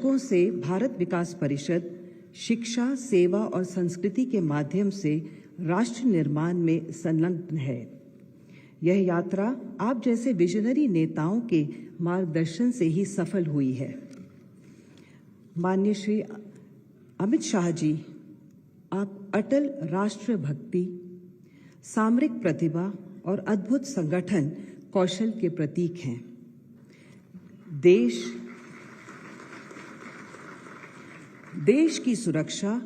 दशकों से भारत विकास परिषद शिक्षा, सेवा और संस्कृति के माध्यम से राष्ट्र निर्माण में संलग्न है। यह यात्रा आप जैसे विजनरी नेताओं के मार्गदर्शन से ही सफल हुई है। माननीय श्री अमित शाह जी, आप अटल राष्ट्र भक्ति, सामरिक प्रतिभा और अद्भुत संगठन कौशल के प्रतीक हैं। देश की सुरक्षा,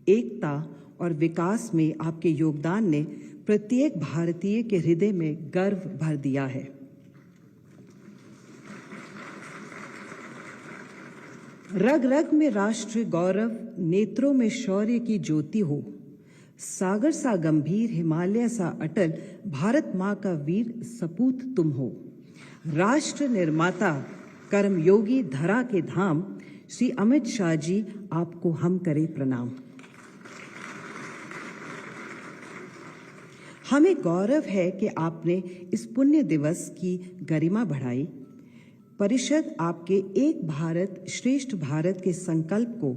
एकता और विकास में आपके योगदान ने प्रत्येक भारतीय के हृदय में गर्व भर दिया है। रग रग में राष्ट्रीय गौरव, नेत्रों में शौर्य की ज्योति हो। सागर सा गंभीर, हिमालय सा अटल, भारत माँ का वीर सपूत तुम हो। राष्ट्र निर्माता, कर्मयोगी, धरा के धाम, श्री अमित शाह जी, आपको हम करें प्रणाम। हमें गौरव है कि आपने इस पुण्य दिवस की गरिमा बढ़ाई। परिषद आपके एक भारत श्रेष्ठ भारत के संकल्प को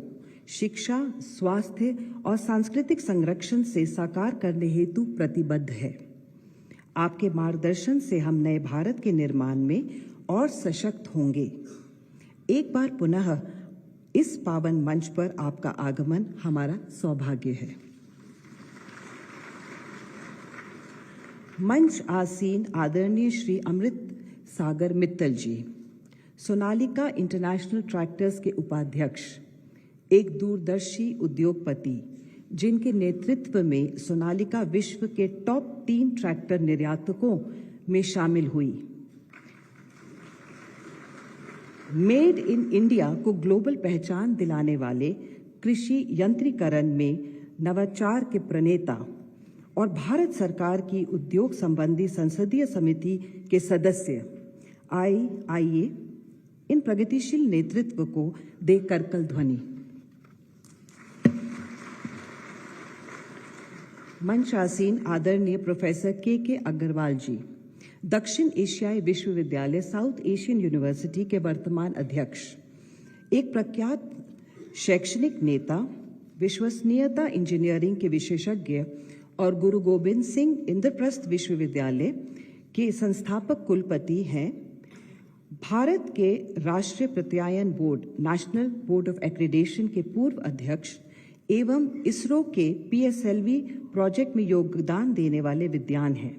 शिक्षा, स्वास्थ्य और सांस्कृतिक संरक्षण से साकार करने हेतु प्रतिबद्ध है। आपके मार्गदर्शन से हम नए भारत के निर्माण में और सशक्त होंगे। एक बार पुनः इस पावन मंच पर आपका आगमन हमारा सौभाग्य है। मंच आसीन आदरणीय श्री अमृत सागर मित्तल जी, सोनालिका इंटरनेशनल ट्रैक्टर्स के उपाध्यक्ष, एक दूरदर्शी उद्योगपति जिनके नेतृत्व में सोनालिका विश्व के टॉप 3 ट्रैक्टर निर्यातकों में शामिल हुई। मेड इन इंडिया को ग्लोबल पहचान दिलाने वाले कृषि यंत्रीकरण में नवाचार के प्रणेता और भारत सरकार की उद्योग संबंधी संसदीय समिति के सदस्य, आइए इन प्रगतिशील नेतृत्व को दे करकल ध्वनि। मंच आसीन आदरणीय प्रोफेसर के अग्रवाल जी, दक्षिण एशियाई विश्वविद्यालय साउथ एशियन यूनिवर्सिटी के वर्तमान अध्यक्ष, एक प्रख्यात शैक्षणिक नेता, विश्वसनीयता इंजीनियरिंग के विशेषज्ञ और गुरु गोबिंद सिंह इंद्रप्रस्थ विश्वविद्यालय के संस्थापक कुलपति हैं। भारत के राष्ट्रीय प्रत्यायन बोर्ड, नेशनल बोर्ड ऑफ एक्रीडेशन के पूर्व अध्यक्ष एवं इसरो के PSLV प्रोजेक्ट में योगदान देने वाले विद्वान हैं।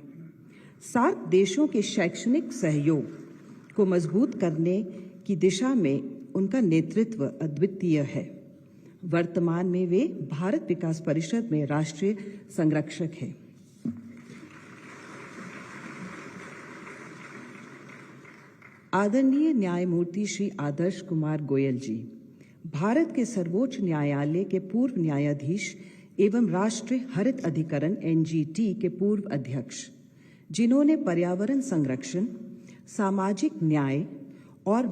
सार्क देशों के शैक्षणिक सहयोग को मजबूत करने की दिशा में उनका नेतृत्व अद्वितीय है। वर्तमान में वे भारत विकास परिषद में राष्ट्रीय संरक्षक हैं। आदरणीय न्यायमूर्ति श्री आदर्श कुमार गोयल जी, भारत के सर्वोच्च न्यायालय के पूर्व न्यायाधीश एवं राष्ट्रीय हरित अधिकरण NGT के पूर्व अध्यक्ष, जिन्होंने पर्यावरण संरक्षण, सामाजिक न्याय और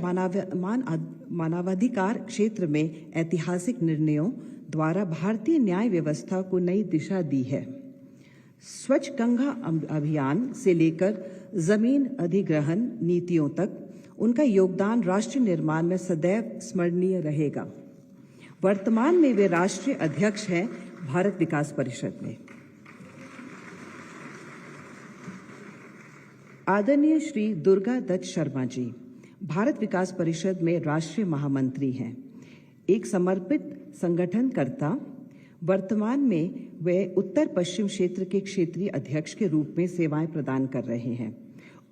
मानवाधिकार क्षेत्र में ऐतिहासिक निर्णयों द्वारा भारतीय न्याय व्यवस्था को नई दिशा दी है। स्वच्छ गंगा अभियान से लेकर जमीन अधिग्रहण नीतियों तक उनका योगदान राष्ट्र निर्माण में सदैव स्मरणीय रहेगा। वर्तमान में वे राष्ट्रीय अध्यक्ष हैं भारत विकास परिषद में। आदरणीय श्री दुर्गा दत्त शर्मा जी, भारत विकास परिषद में राष्ट्रीय महामंत्री हैं, एक समर्पित संगठनकर्ता। वर्तमान में वे उत्तर पश्चिम क्षेत्र के क्षेत्रीय अध्यक्ष के रूप में सेवाएं प्रदान कर रहे हैं।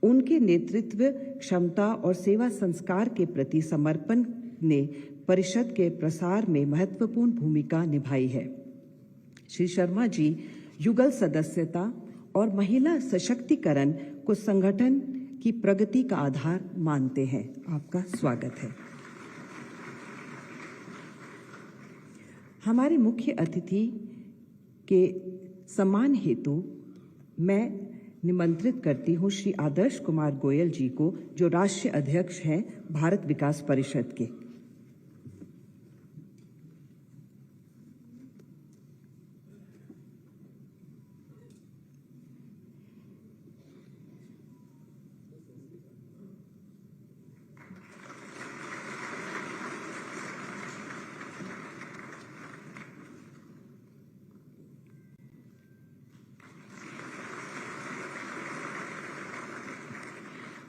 उनके नेतृत्व क्षमता और सेवा संस्कार के प्रति समर्पण ने परिषद के प्रसार में महत्वपूर्ण भूमिका निभाई है। श्री शर्मा जी युगल सदस्यता और महिला सशक्तिकरण को संगठन की प्रगति का आधार मानते हैं। आपका स्वागत है। हमारे मुख्य अतिथि के सम्मान हेतु मैं निमंत्रित करती हूँ श्री आदर्श कुमार गोयल जी को, जो राष्ट्रीय अध्यक्ष हैं भारत विकास परिषद के।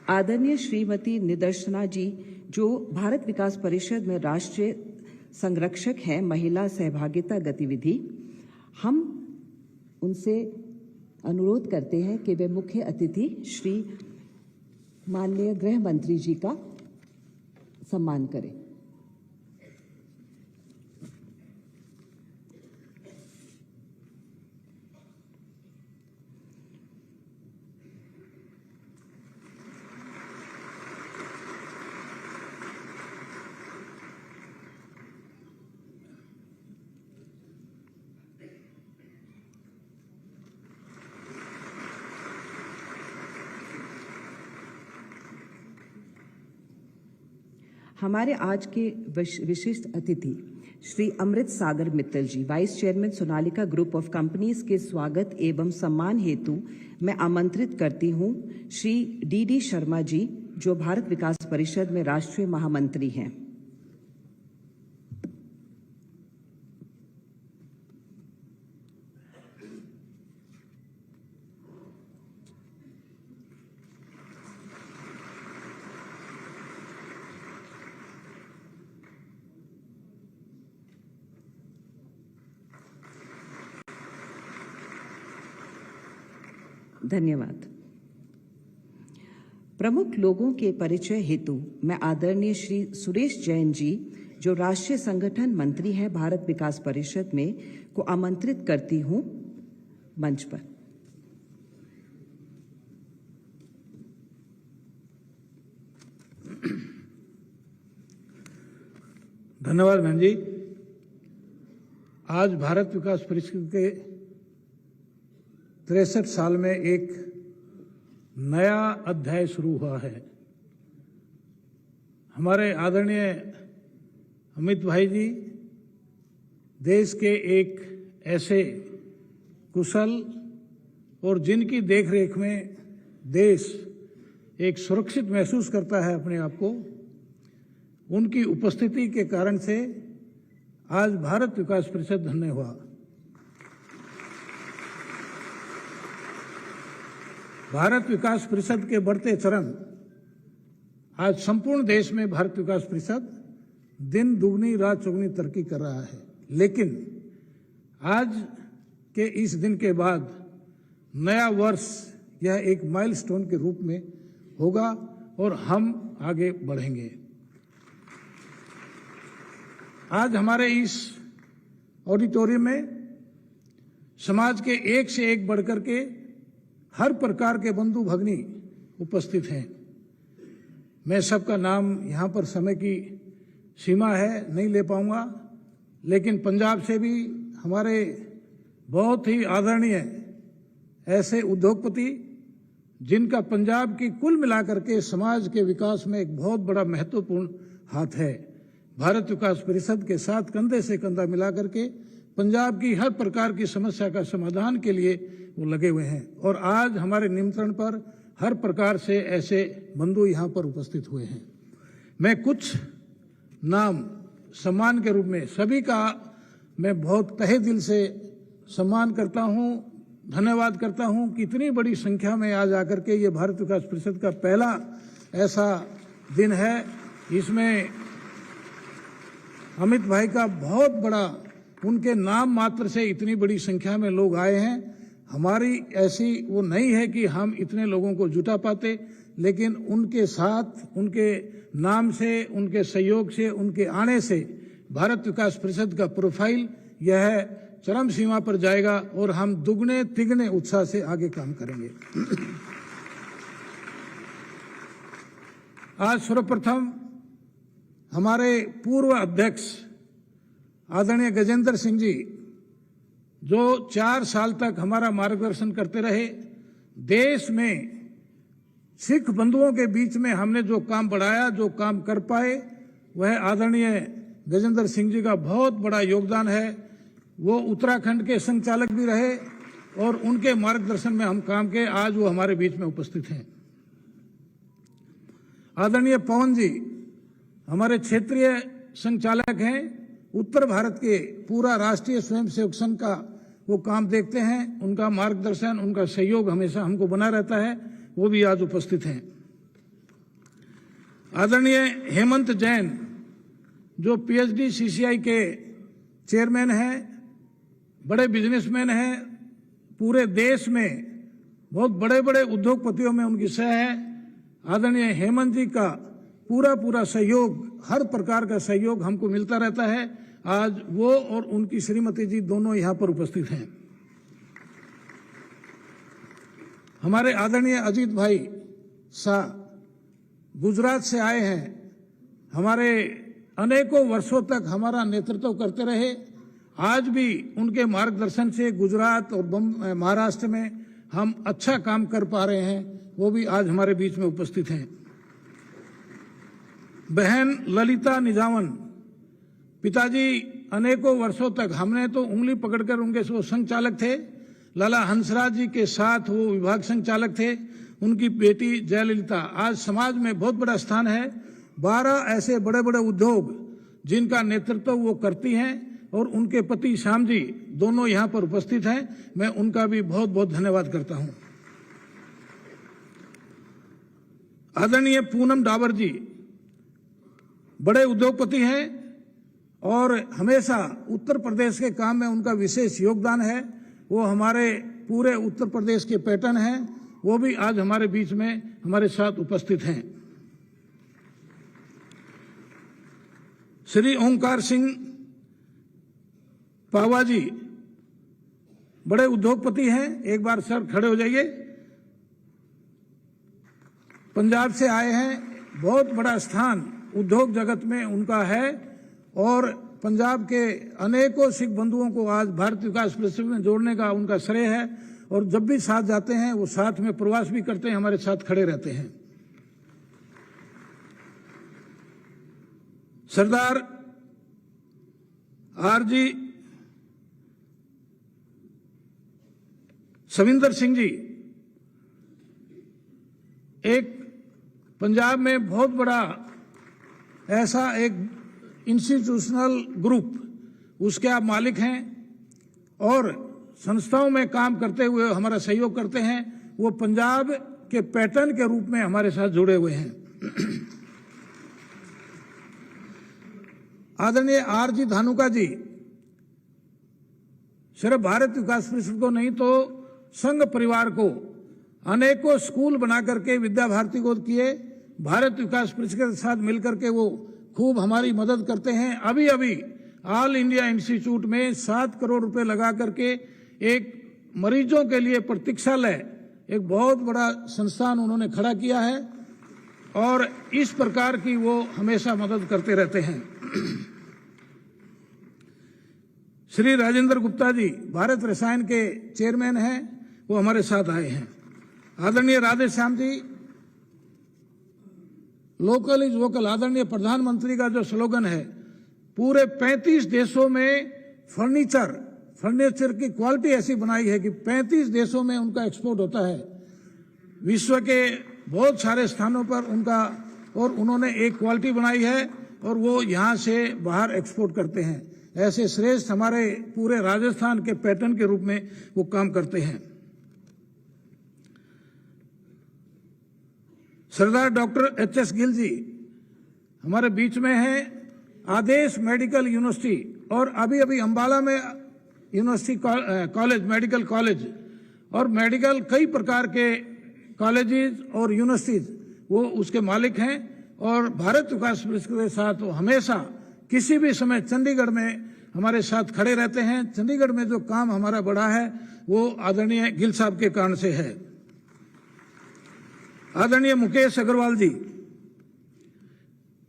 आदरणीय श्रीमती निदर्शना जी, जो भारत विकास परिषद में राष्ट्रीय संरक्षक हैं महिला सहभागिता गतिविधि, हम उनसे अनुरोध करते हैं कि वे मुख्य अतिथि श्री माननीय गृह मंत्री जी का सम्मान करें। हमारे आज के विशिष्ट अतिथि Shri Amrit Sagar Mittal ji, vice chairman Sonalika group of companies के स्वागत एवं सम्मान हेतु मैं आमंत्रित करती हूं श्री डी शर्मा जी, जो भारत विकास परिषद में राष्ट्रीय महामंत्री हैं। धन्यवाद। प्रमुख लोगों के परिचय हेतु मैं आदरणीय श्री सुरेश जैन जी, जो राष्ट्रीय संगठन मंत्री हैं भारत विकास परिषद में, को आमंत्रित करती हूं मंच पर। धन्यवाद बहन जी। आज भारत विकास परिषद के 63 साल में एक नया अध्याय शुरू हुआ है। हमारे आदरणीय अमित भाई जी देश के एक ऐसे कुशल और जिनकी देखरेख में देश एक सुरक्षित महसूस करता है अपने आप को, उनकी उपस्थिति के कारण से आज भारत विकास परिषद धन्य हुआ। भारत विकास परिषद के बढ़ते चरण आज संपूर्ण देश में भारत विकास परिषद दिन दुगनी रात चौगुनी तरक्की कर रहा है। लेकिन आज के इस दिन के बाद नया वर्ष यह एक माइलस्टोन के रूप में होगा और हम आगे बढ़ेंगे। आज हमारे इस ऑडिटोरियम में समाज के एक से एक बढ़कर के हर प्रकार के बंधु भगिनी उपस्थित हैं। मैं सबका नाम यहाँ पर समय की सीमा है नहीं ले पाऊंगा, लेकिन पंजाब से भी हमारे बहुत ही आदरणीय ऐसे उद्योगपति जिनका पंजाब की कुल मिलाकर के समाज के विकास में एक बहुत बड़ा महत्वपूर्ण हाथ है। भारत विकास परिषद के साथ कंधे से कंधा मिलाकर के पंजाब की हर प्रकार की समस्या का समाधान के लिए वो लगे हुए हैं और आज हमारे निमंत्रण पर हर प्रकार से ऐसे बंधु यहाँ पर उपस्थित हुए हैं। मैं कुछ नाम सम्मान के रूप में सभी का मैं बहुत तहे दिल से सम्मान करता हूँ, धन्यवाद करता हूँ कि इतनी बड़ी संख्या में आज आकर के ये भारत विकास परिषद का पहला ऐसा दिन है। इसमें अमित भाई का बहुत बड़ा, उनके नाम मात्र से इतनी बड़ी संख्या में लोग आए हैं। हमारी ऐसी वो नहीं है कि हम इतने लोगों को जुटा पाते, लेकिन उनके साथ, उनके नाम से, उनके सहयोग से, उनके आने से भारत विकास परिषद का प्रोफाइल यह चरम सीमा पर जाएगा और हम दुगने तिगने उत्साह से आगे काम करेंगे। आज सर्वप्रथम हमारे पूर्व अध्यक्ष आदरणीय गजेंद्र सिंह जी, जो 4 साल तक हमारा मार्गदर्शन करते रहे, देश में सिख बंधुओं के बीच में हमने जो काम बढ़ाया, जो काम कर पाए, वह आदरणीय गजेंद्र सिंह जी का बहुत बड़ा योगदान है। वो उत्तराखंड के संचालक भी रहे और उनके मार्गदर्शन में हम काम किए। आज वो हमारे बीच में उपस्थित हैं। आदरणीय पवन जी हमारे क्षेत्रीय संचालक हैं, उत्तर भारत के पूरा राष्ट्रीय स्वयंसेवक संघ का वो काम देखते हैं। उनका मार्गदर्शन, उनका सहयोग हमेशा हमको बना रहता है। वो भी आज उपस्थित हैं। आदरणीय हेमंत जैन जो पीएचडी सीसीआई के चेयरमैन हैं, बड़े बिजनेसमैन हैं, पूरे देश में बहुत बड़े बड़े उद्योगपतियों में उनकी सह है। आदरणीय हेमंत जी का पूरा सहयोग, हर प्रकार का सहयोग हमको मिलता रहता है। आज वो और उनकी श्रीमती जी दोनों यहाँ पर उपस्थित हैं। हमारे आदरणीय अजीत भाई शाह गुजरात से आए हैं, हमारे अनेकों वर्षों तक हमारा नेतृत्व करते रहे। आज भी उनके मार्गदर्शन से गुजरात और महाराष्ट्र में हम अच्छा काम कर पा रहे हैं। वो भी आज हमारे बीच में उपस्थित हैं। बहन ललिता निजावन, पिताजी अनेकों वर्षों तक, हमने तो उंगली पकड़कर उनके वो संघ चालक थे, लाला हंसराज जी के साथ वो विभाग संघ चालक थे। उनकी बेटी जयललिता आज समाज में बहुत बड़ा स्थान है। 12 ऐसे बड़े बड़े उद्योग जिनका नेतृत्व वो करती हैं और उनके पति श्याम जी दोनों यहाँ पर उपस्थित हैं। मैं उनका भी बहुत बहुत धन्यवाद करता हूँ। आदरणीय पूनम डाबर जी बड़े उद्योगपति हैं और हमेशा उत्तर प्रदेश के काम में उनका विशेष योगदान है। वो हमारे पूरे उत्तर प्रदेश के पैटर्न हैं। वो भी आज हमारे बीच में हमारे साथ उपस्थित हैं। श्री ओंकार सिंह पावा जी बड़े उद्योगपति हैं। एक बार सर खड़े हो जाइए। पंजाब से आए हैं। बहुत बड़ा स्थान उद्योग जगत में उनका है और पंजाब के अनेकों सिख बंधुओं को आज भारत विकास परिषद में जोड़ने का उनका श्रेय है। और जब भी साथ जाते हैं वो साथ में प्रवास भी करते हैं, हमारे साथ खड़े रहते हैं। सरदार आरजी सविंदर सिंह जी एक पंजाब में बहुत बड़ा ऐसा एक इंस्टीट्यूशनल ग्रुप, उसके आप मालिक हैं और संस्थाओं में काम करते हुए हमारा सहयोग करते हैं। वो पंजाब के पैटर्न के रूप में हमारे साथ जुड़े हुए हैं। आदरणीय आरजी धानुका जी सिर्फ भारत विकास परिषद को नहीं तो संघ परिवार को अनेकों स्कूल बना करके विद्या भारती को किए। भारत विकास परिषद के साथ मिलकर के वो खूब हमारी मदद करते हैं। अभी ऑल इंडिया इंस्टीट्यूट में 7 करोड़ रुपए लगा करके एक मरीजों के लिए प्रतीक्षालय, एक बहुत बड़ा संस्थान उन्होंने खड़ा किया है और इस प्रकार की वो हमेशा मदद करते रहते हैं। श्री राजेंद्र गुप्ता जी भारत रसायन के चेयरमैन हैं, वो हमारे साथ आए हैं। आदरणीय Radhe Shyam ji local is vocal, आदरणीय प्रधानमंत्री का जो स्लोगन है, पूरे 35 देशों में फर्नीचर की क्वालिटी ऐसी बनाई है कि 35 देशों में उनका एक्सपोर्ट होता है। विश्व के बहुत सारे स्थानों पर उनका, और उन्होंने एक क्वालिटी बनाई है और वो यहाँ से बाहर एक्सपोर्ट करते हैं। ऐसे श्रेष्ठ हमारे पूरे राजस्थान के पैटर्न के रूप में वो काम करते हैं। सरदार डॉक्टर एच.एस. गिल जी हमारे बीच में हैं। आदेश मेडिकल यूनिवर्सिटी और अभी अंबाला में यूनिवर्सिटी कॉलेज, मेडिकल कॉलेज और मेडिकल कई प्रकार के कॉलेजेस और यूनिवर्सिटीज वो उसके मालिक हैं। और भारत विकास परिषद के साथ वो हमेशा किसी भी समय चंडीगढ़ में हमारे साथ खड़े रहते हैं। चंडीगढ़ में जो काम हमारा बढ़ा है वो आदरणीय गिल साहब के कारण से है। आदरणीय मुकेश अग्रवाल जी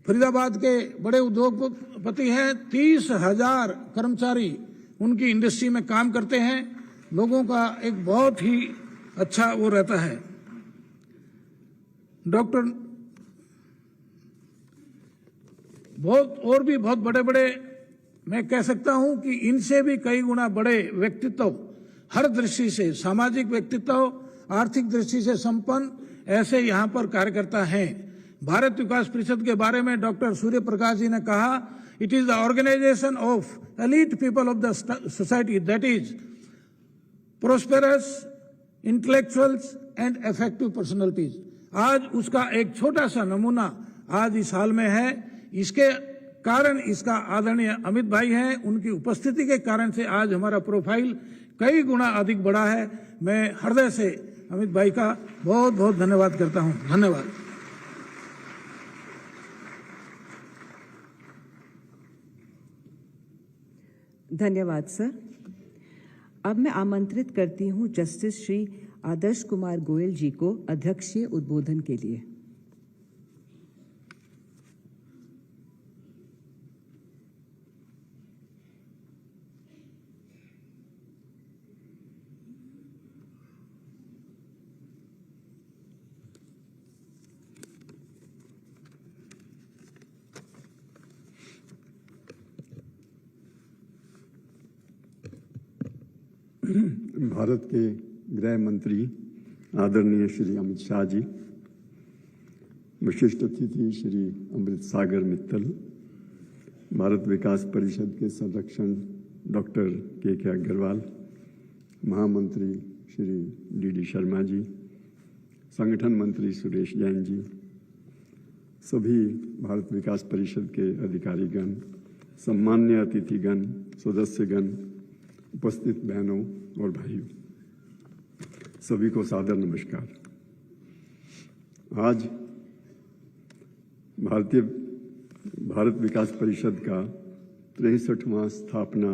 फरीदाबाद के बड़े उद्योगपति हैं। 30,000 कर्मचारी उनकी इंडस्ट्री में काम करते हैं। लोगों का एक बहुत ही अच्छा वो रहता है। डॉक्टर और भी बहुत बड़े बड़े, मैं कह सकता हूं कि इनसे भी कई गुना बड़े व्यक्तित्व, हर दृष्टि से सामाजिक व्यक्तित्व, आर्थिक दृष्टि से संपन्न ऐसे यहाँ पर कार्यकर्ता हैं। भारत विकास परिषद के बारे में डॉक्टर सूर्य प्रकाश जी ने कहा, it is the organization of elite people of the society that is prosperous, intellectuals and effective personalities. आज उसका एक छोटा सा नमूना आज इस हाल में है। इसके कारण इसका आदरणीय अमित भाई हैं, उनकी उपस्थिति के कारण से आज हमारा प्रोफाइल कई गुना अधिक बढ़ा है। मैं हृदय से अमित भाई का बहुत बहुत धन्यवाद करता हूं। धन्यवाद। धन्यवाद सर। अब मैं आमंत्रित करती हूं जस्टिस श्री आदर्श कुमार गोयल जी को अध्यक्षीय उद्बोधन के लिए। भारत के गृह मंत्री आदरणीय श्री अमित शाह जी, विशिष्ट अतिथि श्री अमृत सागर मित्तल, भारत विकास परिषद के संरक्षण डॉक्टर के अग्रवाल, महामंत्री श्री डी शर्मा जी, संगठन मंत्री सुरेश जैन जी, सभी भारत विकास परिषद के अधिकारीगण, सम्मान्य अतिथिगण, सदस्यगण, उपस्थित बहनों और भाइयों, सभी को सादर नमस्कार। आज भारत विकास परिषद का 63वां स्थापना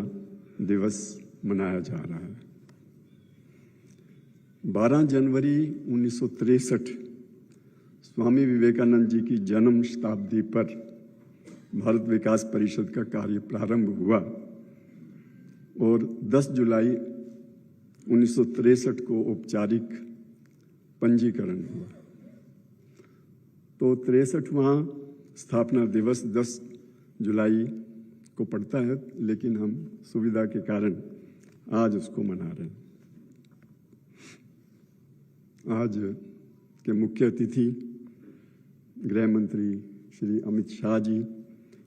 दिवस मनाया जा रहा है। 12 जनवरी 1963 स्वामी विवेकानंद जी की जन्म शताब्दी पर भारत विकास परिषद का कार्य प्रारंभ हुआ और 10 जुलाई 1963 को औपचारिक पंजीकरण हुआ। तो 63वां स्थापना दिवस 10 जुलाई को पड़ता है, लेकिन हम सुविधा के कारण आज उसको मना रहे हैं। आज के मुख्य अतिथि गृह मंत्री श्री अमित शाह जी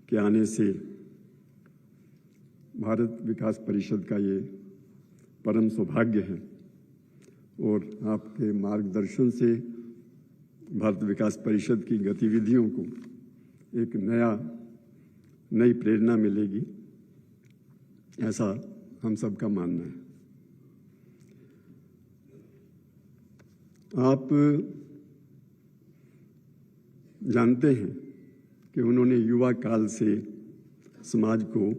के आने से भारत विकास परिषद का ये परम सौभाग्य है और आपके मार्गदर्शन से भारत विकास परिषद की गतिविधियों को एक नई प्रेरणा मिलेगी, ऐसा हम सबका मानना है। आप जानते हैं कि उन्होंने युवा काल से समाज को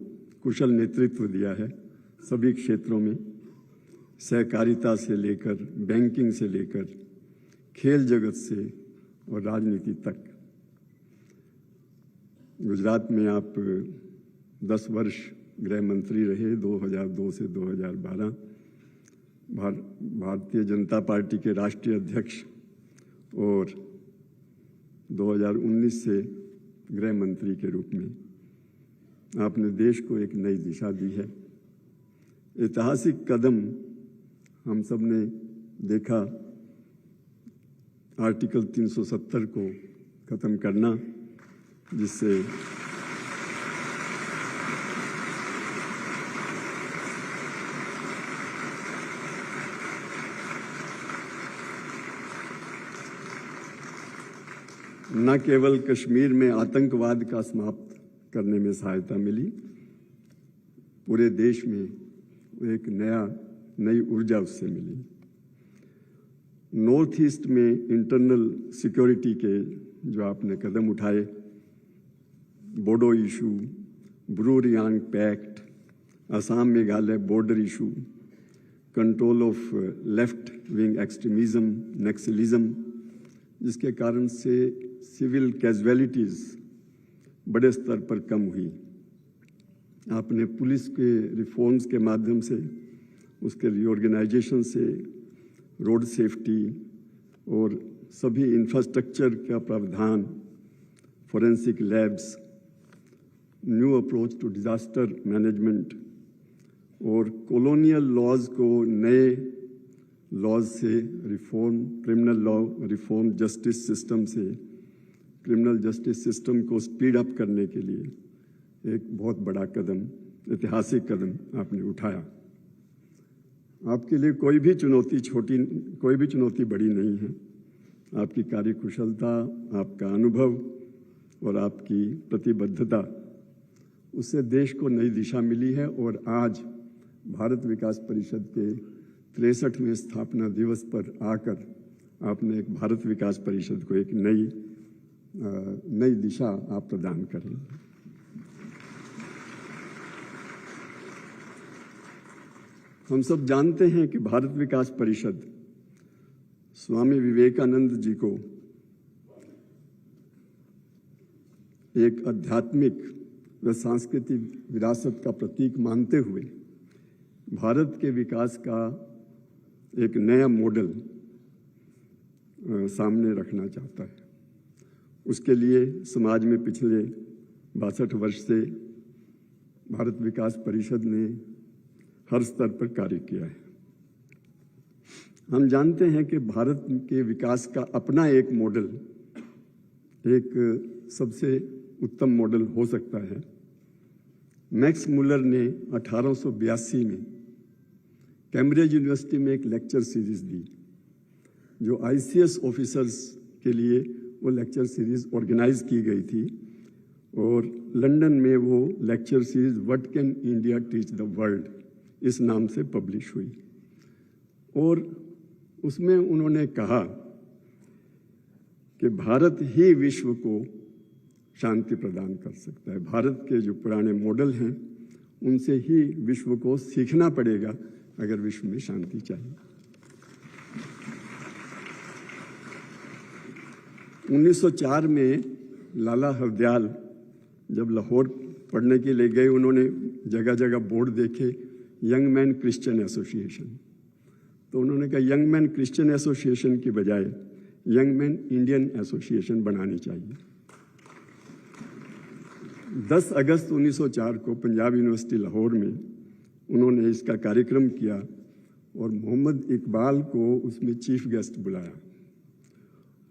कुशल नेतृत्व दिया है, सभी क्षेत्रों में, सहकारिता से लेकर, बैंकिंग से लेकर, खेल जगत से और राजनीति तक। गुजरात में आप 10 वर्ष गृह मंत्री रहे, 2002 से 2012, भारतीय जनता पार्टी के राष्ट्रीय अध्यक्ष, और 2019 से गृह मंत्री के रूप में आपने देश को एक नई दिशा दी है। ऐतिहासिक कदम हम सब ने देखा, आर्टिकल 370 को खत्म करना, जिससे न केवल कश्मीर में आतंकवाद का समाप्त करने में सहायता मिली, पूरे देश में एक नई ऊर्जा उससे मिली। नॉर्थ ईस्ट में इंटरनल सिक्योरिटी के जो आपने कदम उठाए, Bodo issue, Bru Reang pact, Assam Meghalaya border issue, control of left wing extremism, naxalism, जिसके कारण से सिविल कैजुअलिटीज बड़े स्तर पर कम हुई। आपने पुलिस के रिफॉर्म्स के माध्यम से, उसके रीऑर्गेनाइजेशन से, रोड सेफ्टी और सभी इंफ्रास्ट्रक्चर का प्रावधान, forensic labs, new approach to disaster management और कॉलोनियल लॉज को नए लॉज से reform, criminal law reform, justice system से क्रिमिनल जस्टिस सिस्टम को स्पीड अप करने के लिए एक बहुत बड़ा कदम, ऐतिहासिक कदम आपने उठाया। आपके लिए कोई भी चुनौती बड़ी नहीं है। आपकी कार्यकुशलता, आपका अनुभव और आपकी प्रतिबद्धता, उससे देश को नई दिशा मिली है। और आज भारत विकास परिषद के 63वें स्थापना दिवस पर आकर आपने एक भारत विकास परिषद को एक नई दिशा आप प्रदान करें। हम सब जानते हैं कि भारत विकास परिषद स्वामी विवेकानंद जी को एक आध्यात्मिक व सांस्कृतिक विरासत का प्रतीक मानते हुए भारत के विकास का एक नया मॉडल सामने रखना चाहता है। उसके लिए समाज में पिछले 62 वर्ष से भारत विकास परिषद ने हर स्तर पर कार्य किया है। हम जानते हैं कि भारत के विकास का अपना एक मॉडल, एक सबसे उत्तम मॉडल हो सकता है। मैक्स मुलर ने 1882 में कैम्ब्रिज यूनिवर्सिटी में एक लेक्चर सीरीज दी, जो आईसीएस ऑफिसर्स के लिए वो लेक्चर सीरीज ऑर्गेनाइज की गई थी। और लंदन में वो lecture series what can India teach the world इस नाम से पब्लिश हुई। और उसमें उन्होंने कहा कि भारत ही विश्व को शांति प्रदान कर सकता है। भारत के जो पुराने मॉडल हैं उनसे ही विश्व को सीखना पड़ेगा अगर विश्व में शांति चाहिए। 1904 में लाला हरदयाल जब लाहौर पढ़ने के लिए गए, उन्होंने जगह जगह बोर्ड देखे, यंग मैन क्रिश्चियन एसोसिएशन। तो उन्होंने कहा यंग मैन क्रिश्चियन एसोसिएशन की बजाय यंग मैन इंडियन एसोसिएशन बनानी चाहिए। 10 अगस्त 1904 को पंजाब यूनिवर्सिटी लाहौर में उन्होंने इसका कार्यक्रम किया और मोहम्मद इकबाल को उसमें चीफ गेस्ट बुलाया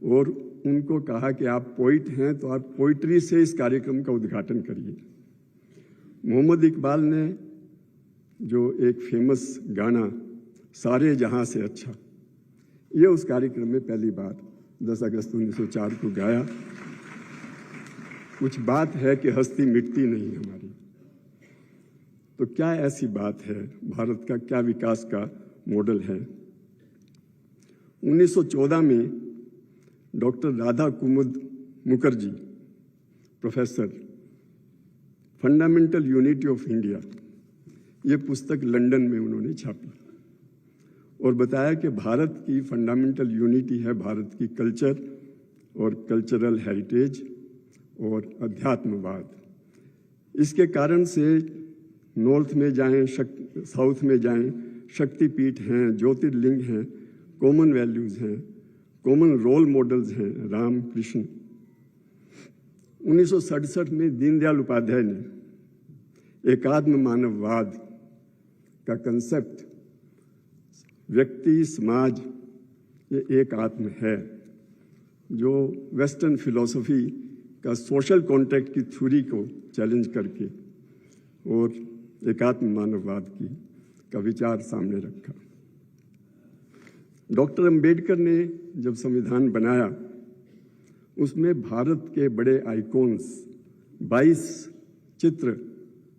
और उनको कहा कि आप पोइट हैं तो आप पोइट्री से इस कार्यक्रम का उद्घाटन करिए। मोहम्मद इकबाल ने जो एक फेमस गाना सारे जहां से अच्छा, ये उस कार्यक्रम में पहली बार 10 अगस्त 1904 को गाया। कुछ बात है कि हस्ती मिटती नहीं हमारी। तो क्या ऐसी बात है, भारत का क्या विकास का मॉडल है। 1914 में doctor Radha Kumud Mukherjee, professor, fundamental unity of India, ये पुस्तक लंदन में उन्होंने छापी और बताया कि भारत की फंडामेंटल यूनिटी है भारत की कल्चर और कल्चरल हेरिटेज और अध्यात्मवाद। इसके कारण से नॉर्थ में जाएं, साउथ में जाएं, शक्तिपीठ हैं, ज्योतिर्लिंग हैं, कॉमन वैल्यूज हैं, कॉमन रोल मॉडल्स हैं, राम कृष्ण। 1967 में दीनदयाल उपाध्याय ने एकात्म मानववाद का कंसेप्ट, व्यक्ति समाज ये एक आत्म है, जो वेस्टर्न फिलॉसफी का सोशल कॉन्ट्रैक्ट की थ्योरी को चैलेंज करके और एकात्म मानववाद का विचार सामने रखा। डॉक्टर अंबेडकर ने जब संविधान बनाया उसमें भारत के बड़े आइकॉन्स 22 चित्र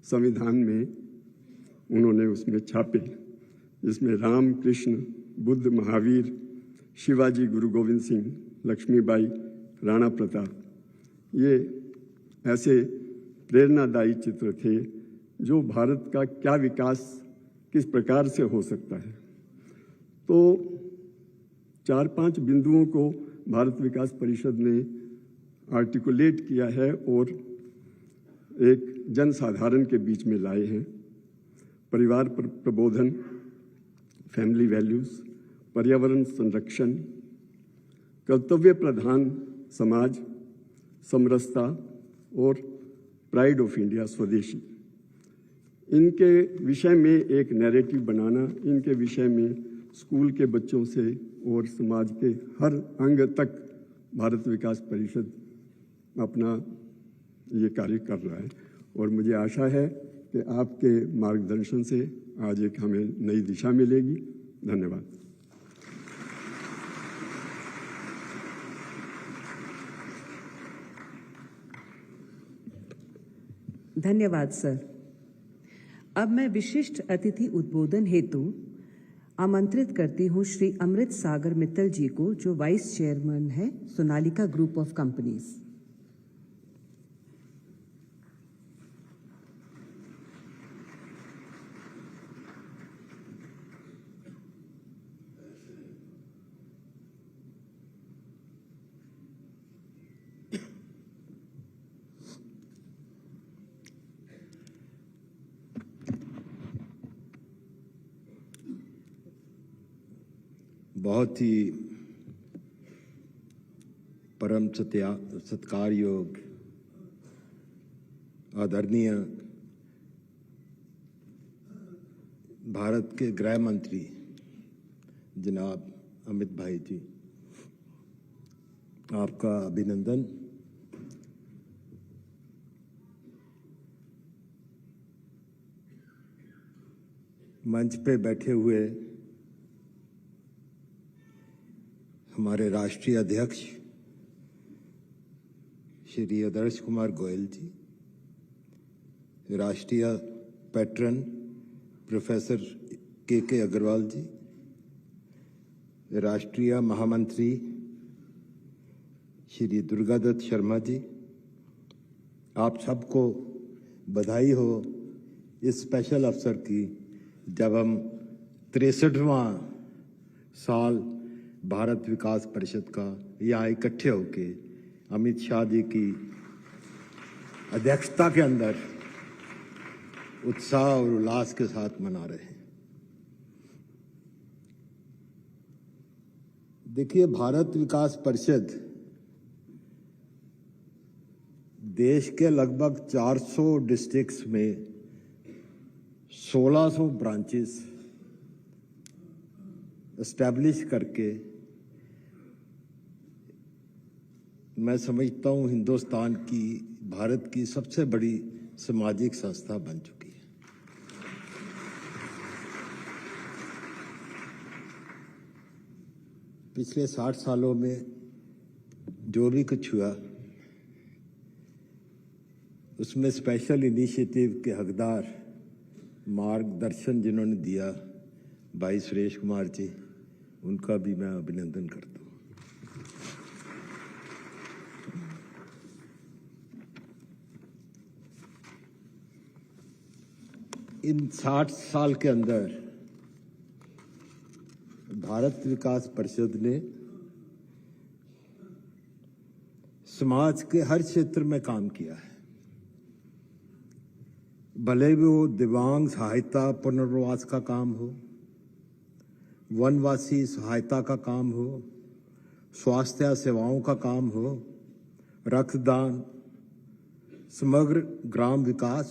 संविधान में उन्होंने उसमें छापे, जिसमें राम कृष्ण, बुद्ध, महावीर, शिवाजी, गुरु गोविंद सिंह, लक्ष्मीबाई, राणा प्रताप, ये ऐसे प्रेरणादायी चित्र थे जो भारत का क्या विकास किस प्रकार से हो सकता है। तो 4-5 बिंदुओं को भारत विकास परिषद ने आर्टिकुलेट किया है और एक जनसाधारण के बीच में लाए हैं। परिवार पर प्रबोधन, फैमिली वैल्यूज, पर्यावरण संरक्षण, कर्तव्य प्रधान समाज, समरसता और प्राइड ऑफ इंडिया, स्वदेशी। इनके विषय में एक नैरेटिव बनाना, इनके विषय में स्कूल के बच्चों से और समाज के हर अंग तक भारत विकास परिषद अपना ये कार्य कर रहा है। और मुझे आशा है कि आपके मार्गदर्शन से आज एक हमें नई दिशा मिलेगी। धन्यवाद। धन्यवाद सर। अब मैं विशिष्ट अतिथि उद्बोधन हेतु आमंत्रित करती हूं श्री अमृत सागर मित्तल जी को, जो वाइस चेयरमैन है सोनालिका ग्रुप ऑफ कंपनीज। बहुत ही परम सत्कार योग आदरणीय भारत के गृह मंत्री जनाब अमित भाई जी, आपका अभिनंदन। मंच पे बैठे हुए हमारे राष्ट्रीय अध्यक्ष श्री आदर्श कुमार गोयल जी, राष्ट्रीय पैट्रन प्रोफेसर के अग्रवाल जी, राष्ट्रीय महामंत्री श्री दुर्गादत्त शर्मा जी, आप सबको बधाई हो इस स्पेशल अवसर की, जब हम 63वां साल भारत विकास परिषद का यहाँ इकट्ठे होके अमित शाह जी की अध्यक्षता के अंदर उत्साह और उल्लास के साथ मना रहे हैं। देखिए, भारत विकास परिषद देश के लगभग 400 डिस्ट्रिक्ट्स में 1600 ब्रांचेस एस्टैब्लिश करके, मैं समझता हूं हिंदुस्तान की, भारत की सबसे बड़ी सामाजिक संस्था बन चुकी है। पिछले 60 सालों में जो भी कुछ हुआ, उसमें स्पेशल इनिशिएटिव के हकदार, मार्गदर्शन जिन्होंने दिया, भाई सुरेश कुमार जी, उनका भी मैं अभिनंदन करता हूं। इन 60 साल के अंदर भारत विकास परिषद ने समाज के हर क्षेत्र में काम किया है, भले भी वो दिव्यांग सहायता पुनर्वास का काम हो, वनवासी सहायता का काम हो, स्वास्थ्य सेवाओं का काम हो, रक्तदान, समग्र ग्राम विकास,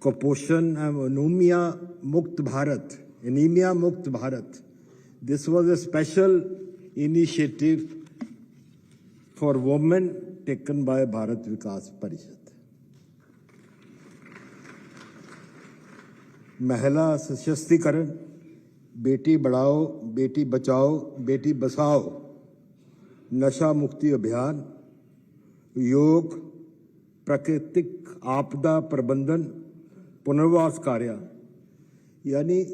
कुपोषण एवं एनीमिया मुक्त Bharat. This was a special initiative for women taken by Bharat Vikas Parishad. महिला सशक्तिकरण, बेटी बढ़ाओ, बेटी बचाओ, बेटी बसाओ, नशा मुक्ति अभियान, योग, प्राकृतिक आपदा प्रबंधन, पुनर्वास कार्य, यानी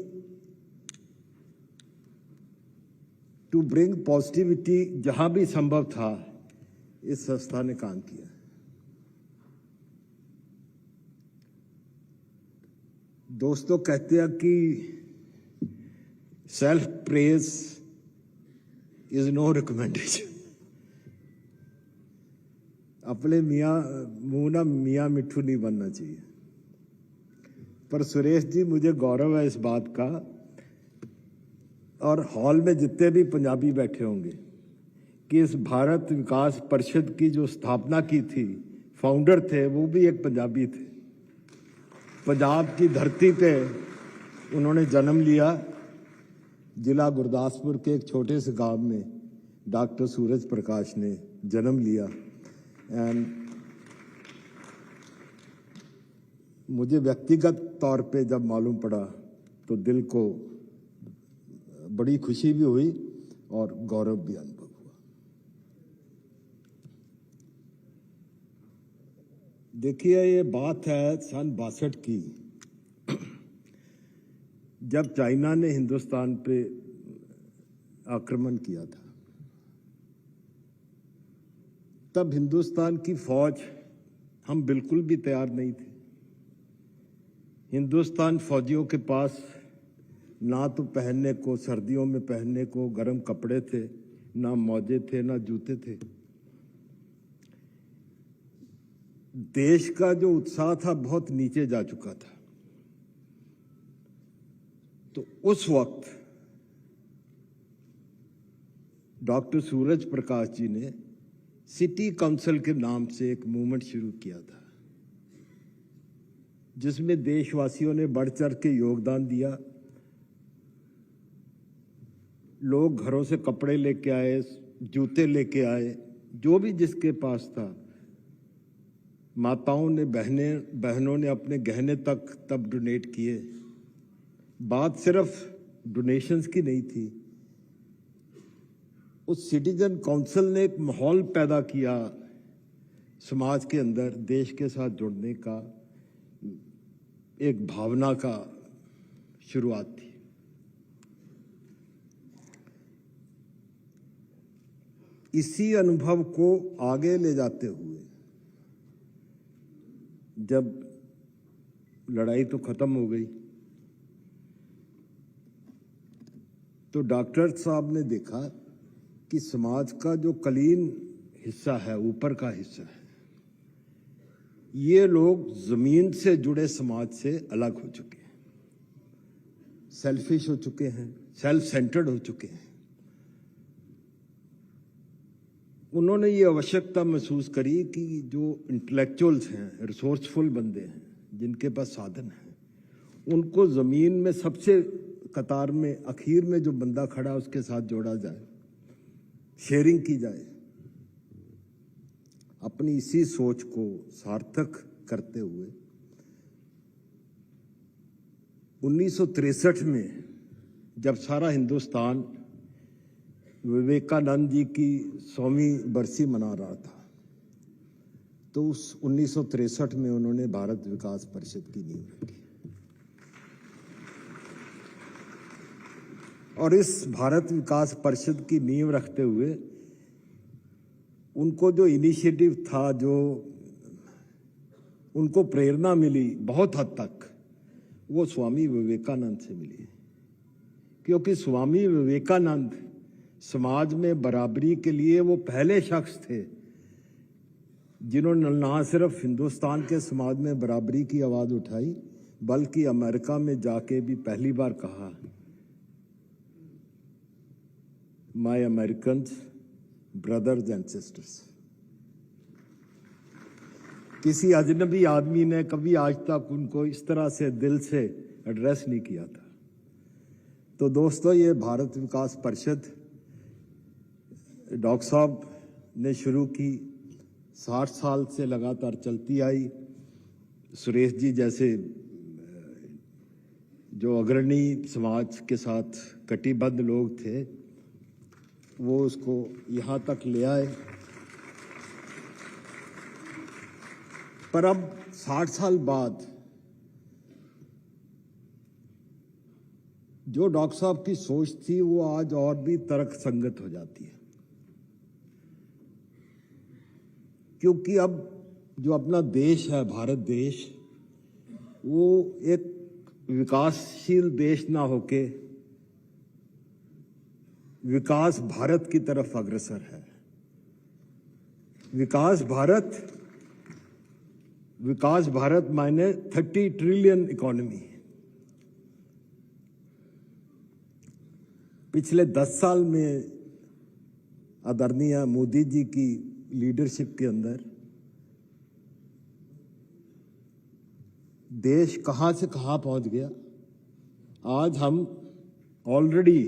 टू ब्रिंग पॉजिटिविटी जहां भी संभव था, इस संस्था ने काम किया। दोस्तों कहते हैं कि self praise is no recommendation. अपने मुंह ना मियाँ मिट्ठू नहीं बनना चाहिए। पर सुरेश जी, मुझे गौरव है इस बात का, और हॉल में जितने भी पंजाबी बैठे होंगे, कि इस भारत विकास परिषद की जो स्थापना की थी, फाउंडर थे वो भी एक पंजाबी थे। पंजाब की धरती पे उन्होंने जन्म लिया, जिला गुरदासपुर के एक छोटे से गांव में डॉक्टर सूरज प्रकाश ने जन्म लिया। एंड मुझे व्यक्तिगत तौर पे जब मालूम पड़ा तो दिल को बड़ी खुशी भी हुई और गौरव भी अनुभव हुआ। देखिए, ये बात है सन 62 की, जब चाइना ने हिंदुस्तान पे आक्रमण किया था। तब हिंदुस्तान की फौज, हम बिल्कुल भी तैयार नहीं थे। हिंदुस्तान फौजियों के पास ना तो पहनने को, सर्दियों में पहनने को गर्म कपड़े थे, ना मौजे थे, ना जूते थे। देश का जो उत्साह था बहुत नीचे जा चुका था। तो उस वक्त डॉक्टर सूरज प्रकाश जी ने सिटी काउंसिल के नाम से एक मूवमेंट शुरू किया था, जिसमें देशवासियों ने बढ़ चढ़ के योगदान दिया। लोग घरों से कपड़े लेके आए, जूते लेके आए, जो भी जिसके पास था। माताओं ने, बहनों ने अपने गहने तक तब डोनेट किए। बात सिर्फ डोनेशंस की नहीं थी। उस सिटीजन काउंसिल ने एक माहौल पैदा किया समाज के अंदर, देश के साथ जुड़ने का, एक भावना का शुरुआत थी। इसी अनुभव को आगे ले जाते हुए जब लड़ाई तो खत्म हो गई, तो डॉक्टर साहब ने देखा कि समाज का जो कलीन हिस्सा है, ऊपर का हिस्सा है, ये लोग जमीन से जुड़े समाज से अलग हो चुके हैं, सेल्फिश हो चुके हैं, सेल्फ सेंटर्ड हो चुके हैं। उन्होंने ये आवश्यकता महसूस करी कि जो इंटेलेक्चुअल्स हैं, रिसोर्सफुल बंदे हैं, जिनके पास साधन है, उनको जमीन में सबसे कतार में आखिर में जो बंदा खड़ा उसके साथ जोड़ा जाए, शेयरिंग की जाए। अपनी इसी सोच को सार्थक करते हुए 1963 में जब सारा हिंदुस्तान विवेकानंद जी की 100वीं बरसी मना रहा था, तो उस 1963 में उन्होंने भारत विकास परिषद की नींव रखी। और इस भारत विकास परिषद की नींव रखते हुए उनको जो इनिशिएटिव था, जो उनको प्रेरणा मिली बहुत हद तक, वो स्वामी विवेकानंद से मिली। क्योंकि स्वामी विवेकानंद समाज में बराबरी के लिए वो पहले शख्स थे जिन्होंने ना सिर्फ हिंदुस्तान के समाज में बराबरी की आवाज उठाई, बल्कि अमेरिका में जाके भी पहली बार कहा, my American brothers and sisters. किसी अजनबी आदमी ने कभी आज तक उनको इस तरह से दिल से एड्रेस नहीं किया था। तो दोस्तों, ये भारत विकास परिषद डॉक्टर साहब ने शुरू की, 60 साल से लगातार चलती आई। सुरेश जी जैसे जो अग्रणी समाज के साथ कटिबद्ध लोग थे, वो उसको यहाँ तक ले आए। पर अब 60 साल बाद जो डॉक्टर साहब की सोच थी, वो आज और भी तर्कसंगत हो जाती है। क्योंकि अब जो अपना देश है, भारत देश, वो एक विकासशील देश ना होके विकास भारत की तरफ अग्रसर है। विकास भारत मायने 30 ट्रिलियन इकोनॉमी। पिछले 10 साल में आदरणीय मोदी जी की लीडरशिप के अंदर देश कहां से कहां पहुंच गया। आज हम ऑलरेडी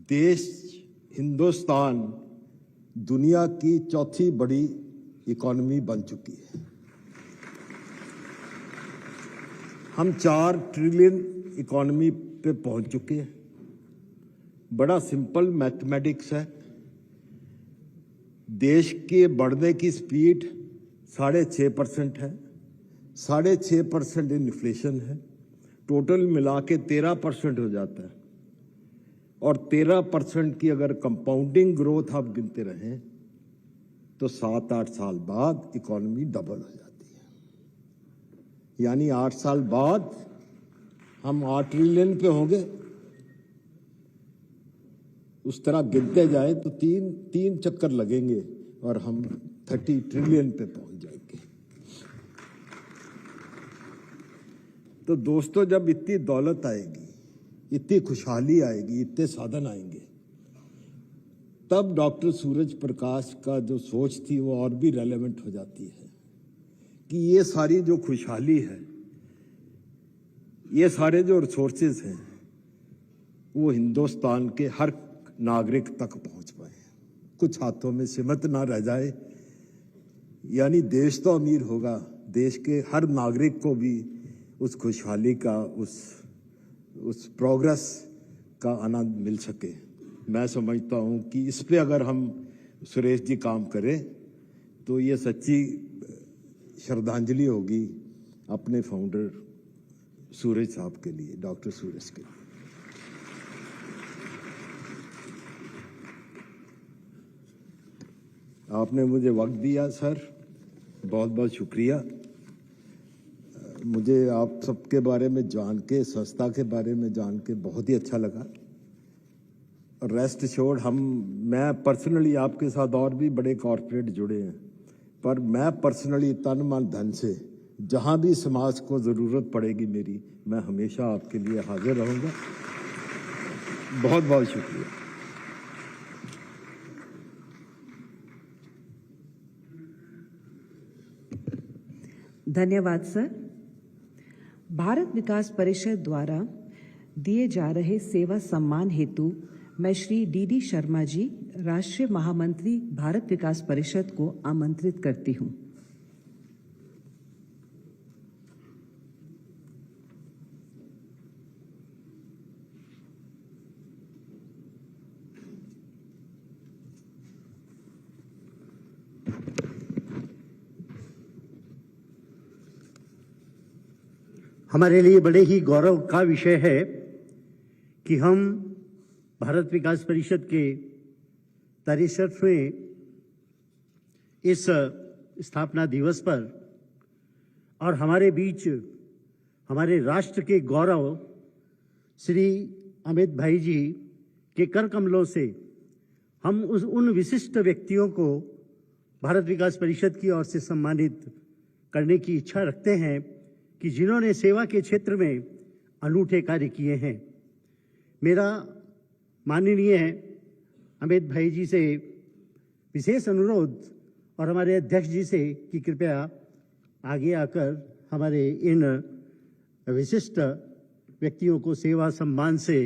देश, हिंदुस्तान दुनिया की चौथी बड़ी इकोनॉमी बन चुकी है। हम 4 ट्रिलियन इकोनॉमी पे पहुंच चुके हैं। बड़ा सिंपल मैथमेटिक्स है। देश के बढ़ने की स्पीड 6.5% है, 6.5% इन्फ्लेशन है, टोटल मिला के 13% हो जाता है। और 13% की अगर कंपाउंडिंग ग्रोथ आप गिनते रहें तो 7-8 साल बाद इकोनॉमी डबल हो जाती है। यानी 8 साल बाद हम 8 ट्रिलियन पे होंगे। उस तरह गिनते जाए तो तीन चक्कर लगेंगे और हम 30 ट्रिलियन पे पहुंच जाएंगे। तो दोस्तों, जब इतनी दौलत आएगी, इतनी खुशहाली आएगी, इतने साधन आएंगे, तब डॉक्टर सूरज प्रकाश का जो सोच थी वो और भी रेलेवेंट हो जाती है कि ये सारी जो खुशहाली है, ये सारे जो रिसोर्सेज हैं, वो हिंदुस्तान के हर नागरिक तक पहुंच पाए, कुछ हाथों में सिमट ना रह जाए। यानी देश तो अमीर होगा, देश के हर नागरिक को भी उस खुशहाली का, उस प्रोग्रेस का आनंद मिल सके। मैं समझता हूं कि इस पे अगर हम सुरेश जी काम करें तो ये सच्ची श्रद्धांजलि होगी अपने फाउंडर सूरज साहब के लिए, डॉक्टर सूरज के लिए। आपने मुझे वक्त दिया सर, बहुत बहुत शुक्रिया। मुझे आप सबके बारे में जान के, संस्था के बारे में जान के बहुत ही अच्छा लगा। रेस्ट एश्योर्ड, मैं पर्सनली आपके साथ और भी बड़े कॉर्पोरेट जुड़े हैं, पर मैं पर्सनली तन मन धन से जहां भी समाज को जरूरत पड़ेगी मेरी, मैं हमेशा आपके लिए हाजिर रहूंगा। बहुत बहुत शुक्रिया। धन्यवाद सर। भारत विकास परिषद द्वारा दिए जा रहे सेवा सम्मान हेतु मैं श्री डी शर्मा जी, राष्ट्रीय महामंत्री भारत विकास परिषद को आमंत्रित करती हूं। हमारे लिए बड़े ही गौरव का विषय है कि हम भारत विकास परिषद के 63वें इस स्थापना दिवस पर और हमारे बीच हमारे राष्ट्र के गौरव श्री अमित भाई जी के कर कमलों से हम उन विशिष्ट व्यक्तियों को भारत विकास परिषद की ओर से सम्मानित करने की इच्छा रखते हैं कि जिन्होंने सेवा के क्षेत्र में अनूठे कार्य किए हैं। मेरा माननीय अमित भाई जी से विशेष अनुरोध और हमारे अध्यक्ष जी से कि कृपया आगे आकर हमारे इन विशिष्ट व्यक्तियों को सेवा सम्मान से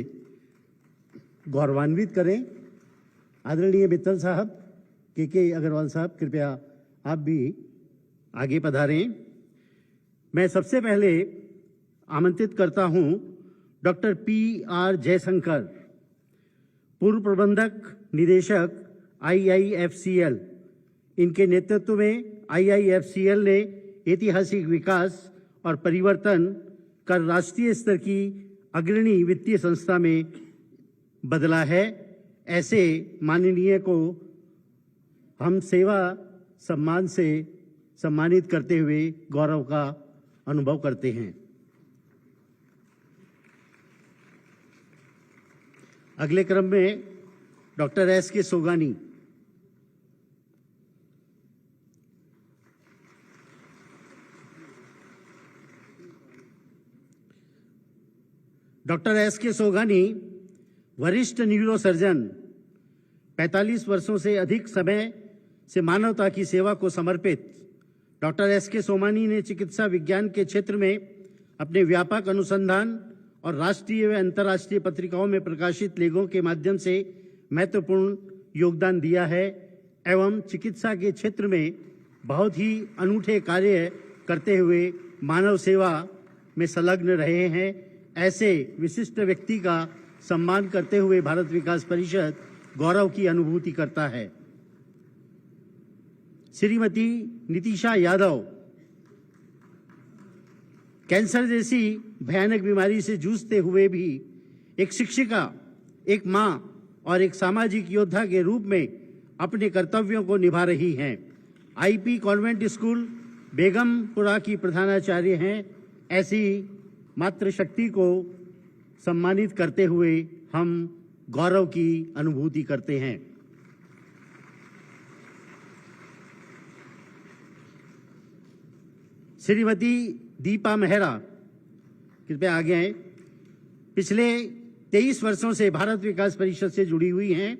गौरवान्वित करें। आदरणीय मित्तल साहब, के अग्रवाल साहब, कृपया आप भी आगे पधारें। मैं सबसे पहले आमंत्रित करता हूं डॉक्टर PR जयशंकर, पूर्व प्रबंधक निदेशक IIFCL। इनके नेतृत्व में IIFCL ने ऐतिहासिक विकास और परिवर्तन कर राष्ट्रीय स्तर की अग्रणी वित्तीय संस्था में बदला है। ऐसे माननीय को हम सेवा सम्मान से सम्मानित करते हुए गौरव का अनुभव करते हैं। अगले क्रम में doctor SK Sogani. Doctor SK Sogani वरिष्ठ न्यूरो सर्जन, 45 वर्षों से अधिक समय से मानवता की सेवा को समर्पित डॉक्टर SK सोगानी ने चिकित्सा विज्ञान के क्षेत्र में अपने व्यापक अनुसंधान और राष्ट्रीय व अंतर्राष्ट्रीय पत्रिकाओं में प्रकाशित लेखों के माध्यम से महत्वपूर्ण योगदान दिया है एवं चिकित्सा के क्षेत्र में बहुत ही अनूठे कार्य करते हुए मानव सेवा में संलग्न रहे हैं। ऐसे विशिष्ट व्यक्ति का सम्मान करते हुए भारत विकास परिषद गौरव की अनुभूति करता है। श्रीमती नितिशा यादव कैंसर जैसी भयानक बीमारी से जूझते हुए भी एक शिक्षिका, एक मां और एक सामाजिक योद्धा के रूप में अपने कर्तव्यों को निभा रही हैं। आईपी कॉन्वेंट स्कूल बेगमपुरा की प्रधानाचार्य हैं। ऐसी मातृशक्ति को सम्मानित करते हुए हम गौरव की अनुभूति करते हैं। श्रीमती दीपा मेहरा कृपया आगे आए। पिछले 23 वर्षों से भारत विकास परिषद से जुड़ी हुई हैं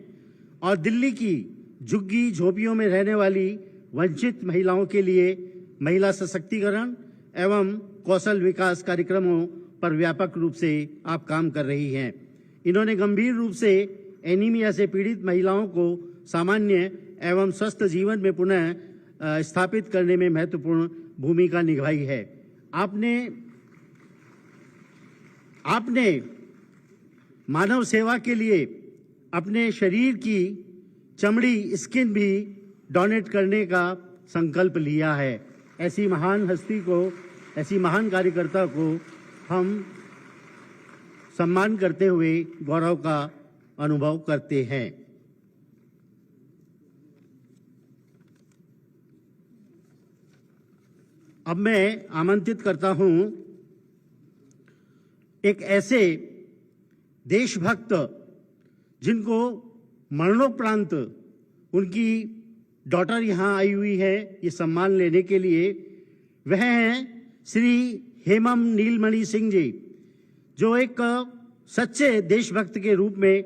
और दिल्ली की झुग्गी झोपड़ियों में रहने वाली वंचित महिलाओं के लिए महिला सशक्तिकरण एवं कौशल विकास कार्यक्रमों पर व्यापक रूप से आप काम कर रही हैं। इन्होंने गंभीर रूप से एनीमिया से पीड़ित महिलाओं को सामान्य एवं स्वस्थ जीवन में पुनः स्थापित करने में महत्वपूर्ण भूमिका निभाई है। आपने मानव सेवा के लिए अपने शरीर की चमड़ी, स्किन भी डोनेट करने का संकल्प लिया है। ऐसी महान हस्ती को, ऐसी महान कार्यकर्ता को हम सम्मान करते हुए गौरव का अनुभव करते हैं। अब मैं आमंत्रित करता हूं एक ऐसे देशभक्त जिनको मरणोपरांत उनकी डॉटर यहां आई हुई है ये सम्मान लेने के लिए। वह हैं श्री हेमम नीलमणि सिंह जी, जो एक सच्चे देशभक्त के रूप में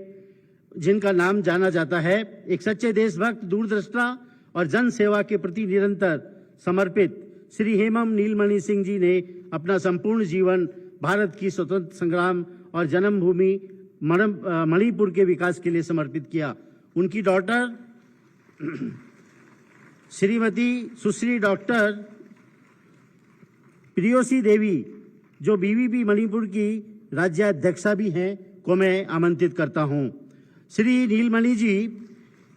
जिनका नाम जाना जाता है। एक सच्चे देशभक्त, दूरदृष्टा और जन सेवा के प्रति निरंतर समर्पित श्री हेमम नीलमणि सिंह जी ने अपना संपूर्ण जीवन भारत की स्वतंत्र संग्राम और जन्मभूमि मणिपुर के विकास के लिए समर्पित किया। उनकी डॉटर श्रीमती सुश्री डॉक्टर प्रियोसी देवी, जो बीवीपी मणिपुर की राज्याध्यक्षा भी हैं, को मैं आमंत्रित करता हूं। श्री नीलमणि जी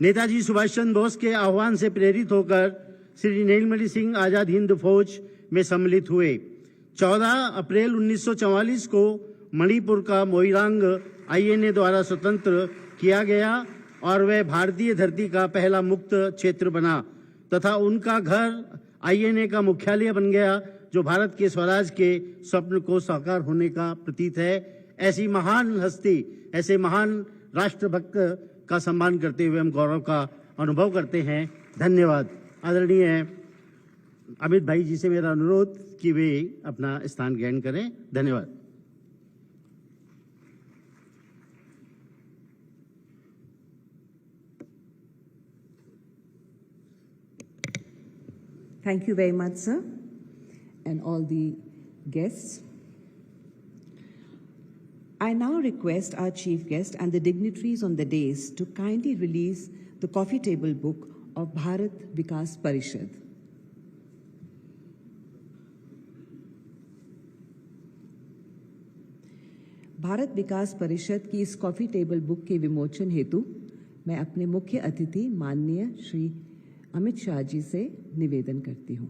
नेताजी सुभाष चंद्र बोस के आह्वान से प्रेरित होकर श्री नीलमणि सिंह आजाद हिंद फौज में सम्मिलित हुए। 14 अप्रैल 1944 को मणिपुर का मोइरांग आईएनए द्वारा स्वतंत्र किया गया और वह भारतीय धरती का पहला मुक्त क्षेत्र बना तथा उनका घर आईएनए का मुख्यालय बन गया, जो भारत के स्वराज के स्वप्न को साकार होने का प्रतीक है। ऐसी महान हस्ती, ऐसे महान राष्ट्रभक्त का सम्मान करते हुए हम गौरव का अनुभव करते हैं। धन्यवाद। आदरणीय अमित भाई जी से मेरा अनुरोध कि वे अपना स्थान ग्रहण करें। धन्यवाद। Thank you very much, sir, and all the guests. I now request our chief guest and the dignitaries on the dais to kindly release the coffee table book of Bharat Vikas Parishad. Bharat Vikas परिषद की इस coffee table book के विमोचन हेतु मैं अपने मुख्य अतिथि माननीय श्री अमित शाह जी से निवेदन करती हूं।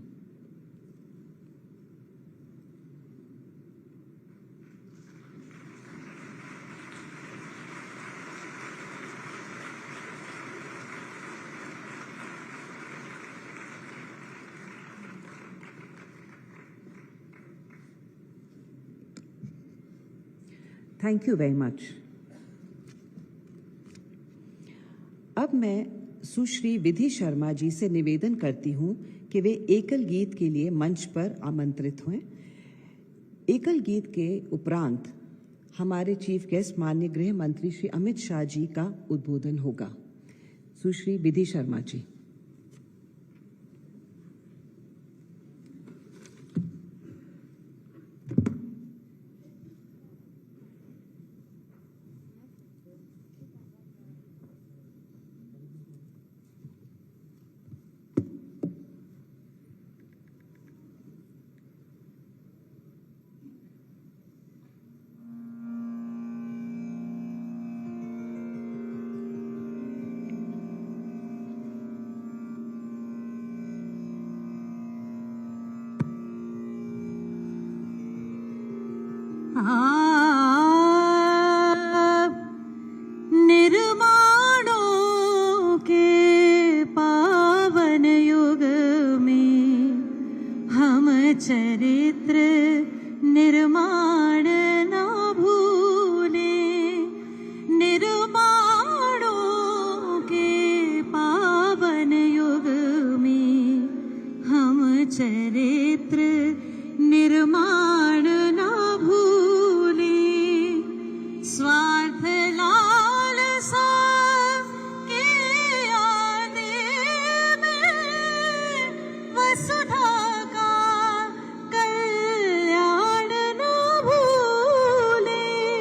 Thank you very much. अब मैं सुश्री विधि शर्मा जी से निवेदन करती हूं कि वे एकल गीत के लिए मंच पर आमंत्रित हुए। एकल गीत के उपरांत हमारे चीफ गेस्ट माननीय गृह मंत्री श्री अमित शाह जी का उद्बोधन होगा। सुश्री विधि शर्मा जी। निर्माणों के पावन युग में हम चरित्र निर्माण ना भूलें। निर्माणों के पावन युग में हम चरित्र निर्माण ना भूलें। स्वार्थ लालसा के आने में वसुधा का कल्याण न भूलें।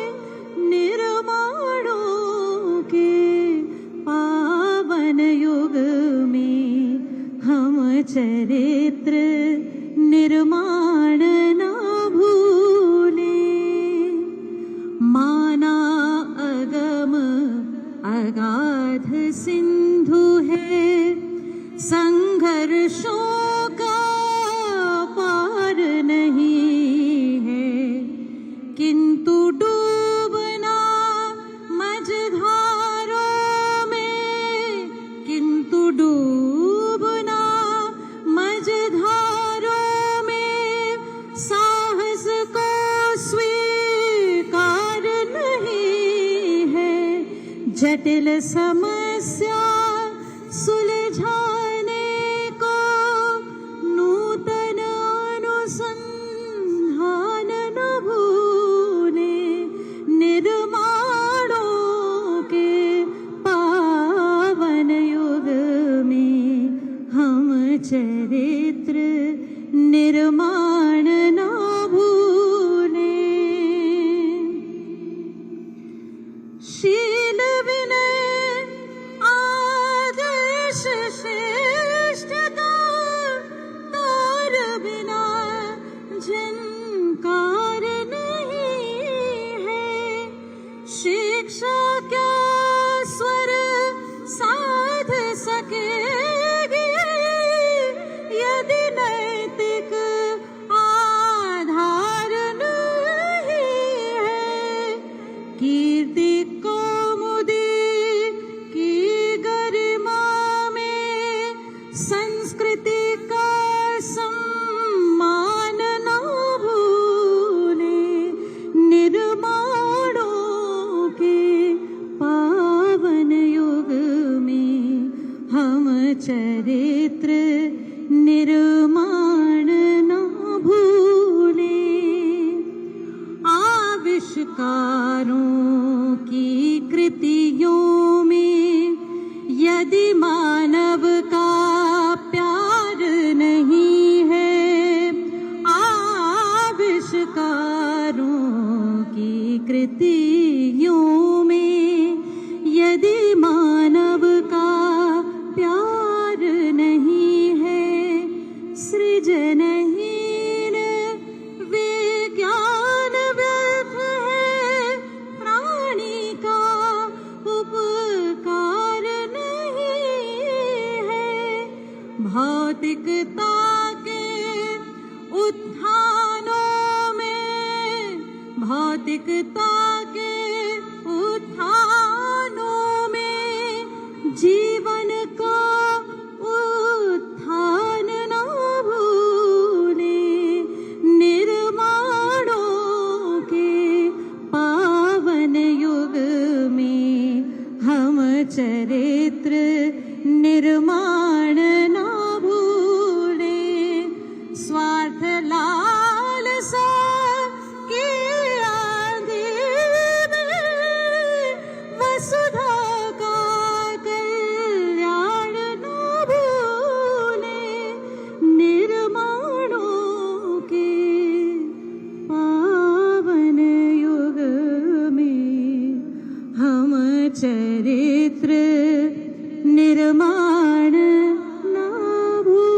निर्माणों के पावन युग में हम चरित्र निर्माण न भूलें। माना अगम अगाध सिंधु है, संघर्षों का पार नहीं है, किंतु डूबना मझधारों में, किंतु डूबना मझधारों में साहस को स्वीकार नहीं है। जटिल समस्या सुलझाने को नूतन अनुसंधान न भूलें। निर्माणों के पावन युग में हम चरित्र निर्माण न भूलें। शील विनय आदर्श श्रेष्ठता तार बिना झनकार नहीं है। शिक्षा क्या स्वर साध सकेगी यदि नैतिक आधार नहीं है। कीर्ति कौमुदी की गरिमा में संस्कृति का सम्मान न भूलें। निर्माणों के पावन युग में हम चरित्र निर्माण न भूलें। आविष्कारों की कृतियों में यदि मानव का प्यार नहीं है, आविष्कारों की कृतियों में यदि मानव का प्यार नहीं है, सृजनहीन विज्ञान व्यर्थ है। प्राणी का उपकार नहीं है। भौतिकता के उत्थानों में, भौतिकता के उत्थानों में जीवन का उत्थान न भूलें। निर्माणों के पावन युग में हम चरित्र निर्माण न भूलें। स्वार्थ लालसा की आंधी में वसुधा का कल्याण न भूलें। निर्माणों के पावन युग में हम चरित्र निर्माण न भूलें।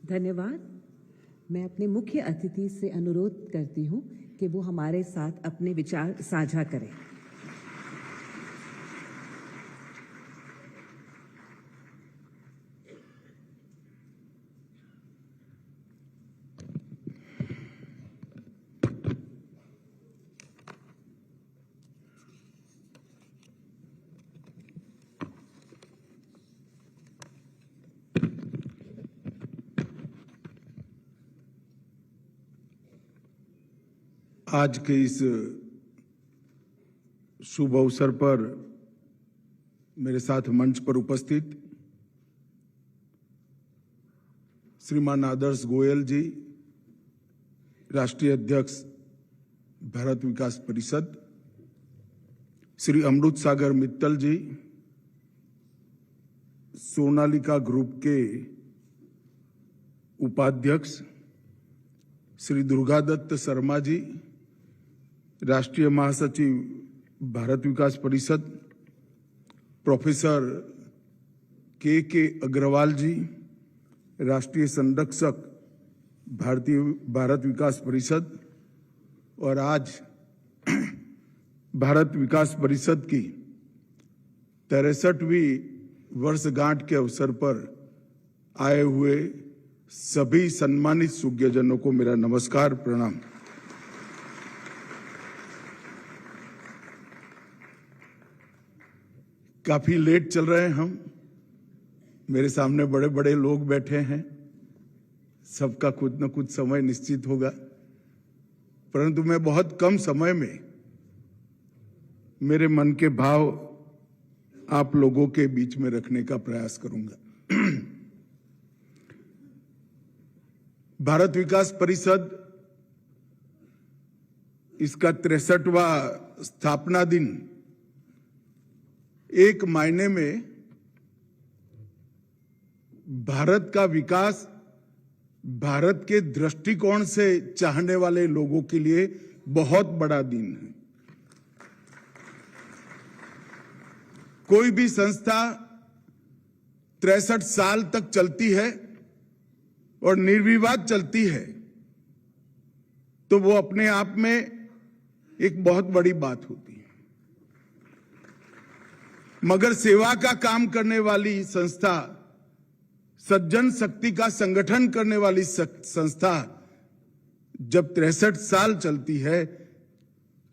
धन्यवाद। मैं अपने मुख्य अतिथि से अनुरोध करती हूं कि वो हमारे साथ अपने विचार साझा करें। आज के इस शुभ अवसर पर मेरे साथ मंच पर उपस्थित श्रीमान आदर्श गोयल जी, राष्ट्रीय अध्यक्ष भारत विकास परिषद, श्री अमृत सागर मित्तल जी, सोनालिका ग्रुप के उपाध्यक्ष श्री दुर्गादत्त शर्मा जी, राष्ट्रीय महासचिव भारत विकास परिषद, प्रोफेसर के अग्रवाल जी, राष्ट्रीय संरक्षक भारत विकास परिषद, और आज भारत विकास परिषद की 63वीं वर्षगांठ के अवसर पर आए हुए सभी सम्मानित सुज्ञजनों को मेरा नमस्कार, प्रणाम। काफी लेट चल रहे हैं हम, मेरे सामने बड़े बड़े लोग बैठे हैं, सबका कुछ न कुछ समय निश्चित होगा, परंतु मैं बहुत कम समय में मेरे मन के भाव आप लोगों के बीच में रखने का प्रयास करूंगा। भारत विकास परिषद इसका 63वां स्थापना दिन एक मायने में भारत का विकास भारत के दृष्टिकोण से चाहने वाले लोगों के लिए बहुत बड़ा दिन है। कोई भी संस्था 63 साल तक चलती है और निर्विवाद चलती है तो वो अपने आप में एक बहुत बड़ी बात होती है, मगर सेवा का काम करने वाली संस्था, सज्जन शक्ति का संगठन करने वाली संस्था जब 63 साल चलती है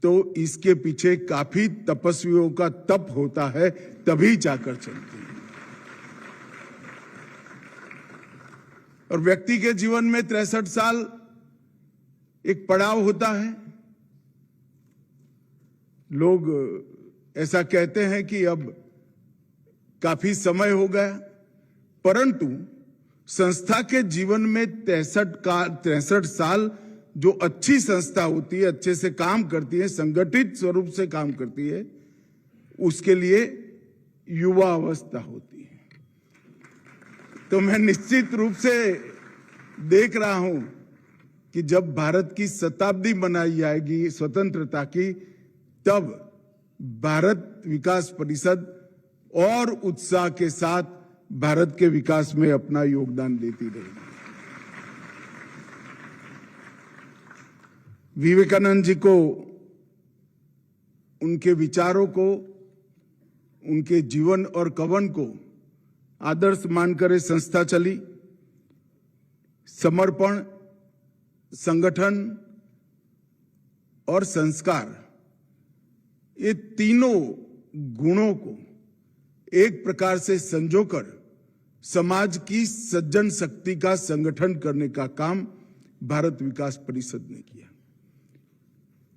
तो इसके पीछे काफी तपस्वियों का तप होता है, तभी जाकर चलती है। और व्यक्ति के जीवन में 63 साल एक पड़ाव होता है। लोग ऐसा कहते हैं कि अब काफी समय हो गया, परंतु संस्था के जीवन में 63 साल जो अच्छी संस्था होती है, अच्छे से काम करती है, संगठित स्वरूप से काम करती है, उसके लिए युवा अवस्था होती है। तो मैं निश्चित रूप से देख रहा हूं कि जब भारत की शताब्दी मनाई जाएगी स्वतंत्रता की, तब भारत विकास परिषद और उत्साह के साथ भारत के विकास में अपना योगदान देती रहेगी। विवेकानंद जी को, उनके विचारों को, उनके जीवन और कवन को आदर्श मानकर ये संस्था चली। समर्पण, संगठन और संस्कार, ये तीनों गुणों को एक प्रकार से संजोकर समाज की सज्जन शक्ति का संगठन करने का काम भारत विकास परिषद ने किया।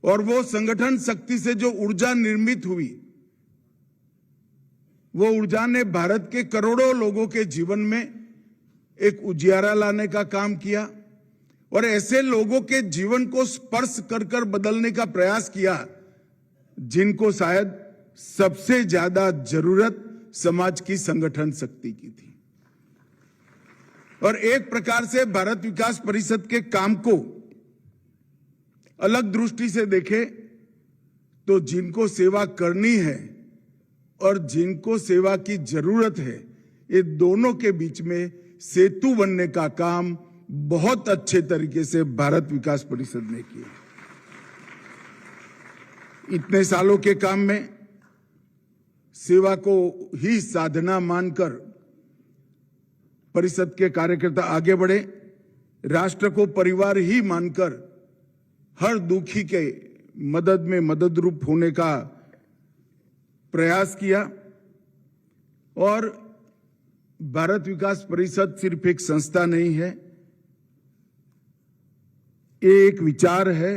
और वो संगठन शक्ति से जो ऊर्जा निर्मित हुई, वो ऊर्जा ने भारत के करोड़ों लोगों के जीवन में एक उजियारा लाने का काम किया और ऐसे लोगों के जीवन को स्पर्श कर कर बदलने का प्रयास किया जिनको शायद सबसे ज्यादा जरूरत समाज की संगठन शक्ति की थी। और एक प्रकार से भारत विकास परिषद के काम को अलग दृष्टि से देखें तो जिनको सेवा करनी है और जिनको सेवा की जरूरत है, ये दोनों के बीच में सेतु बनने का काम बहुत अच्छे तरीके से भारत विकास परिषद ने किया। इतने सालों के काम में सेवा को ही साधना मानकर परिषद के कार्यकर्ता आगे बढ़े, राष्ट्र को परिवार ही मानकर हर दुखी के मदद में मदद रूप होने का प्रयास किया। और भारत विकास परिषद सिर्फ एक संस्था नहीं है, ये एक विचार है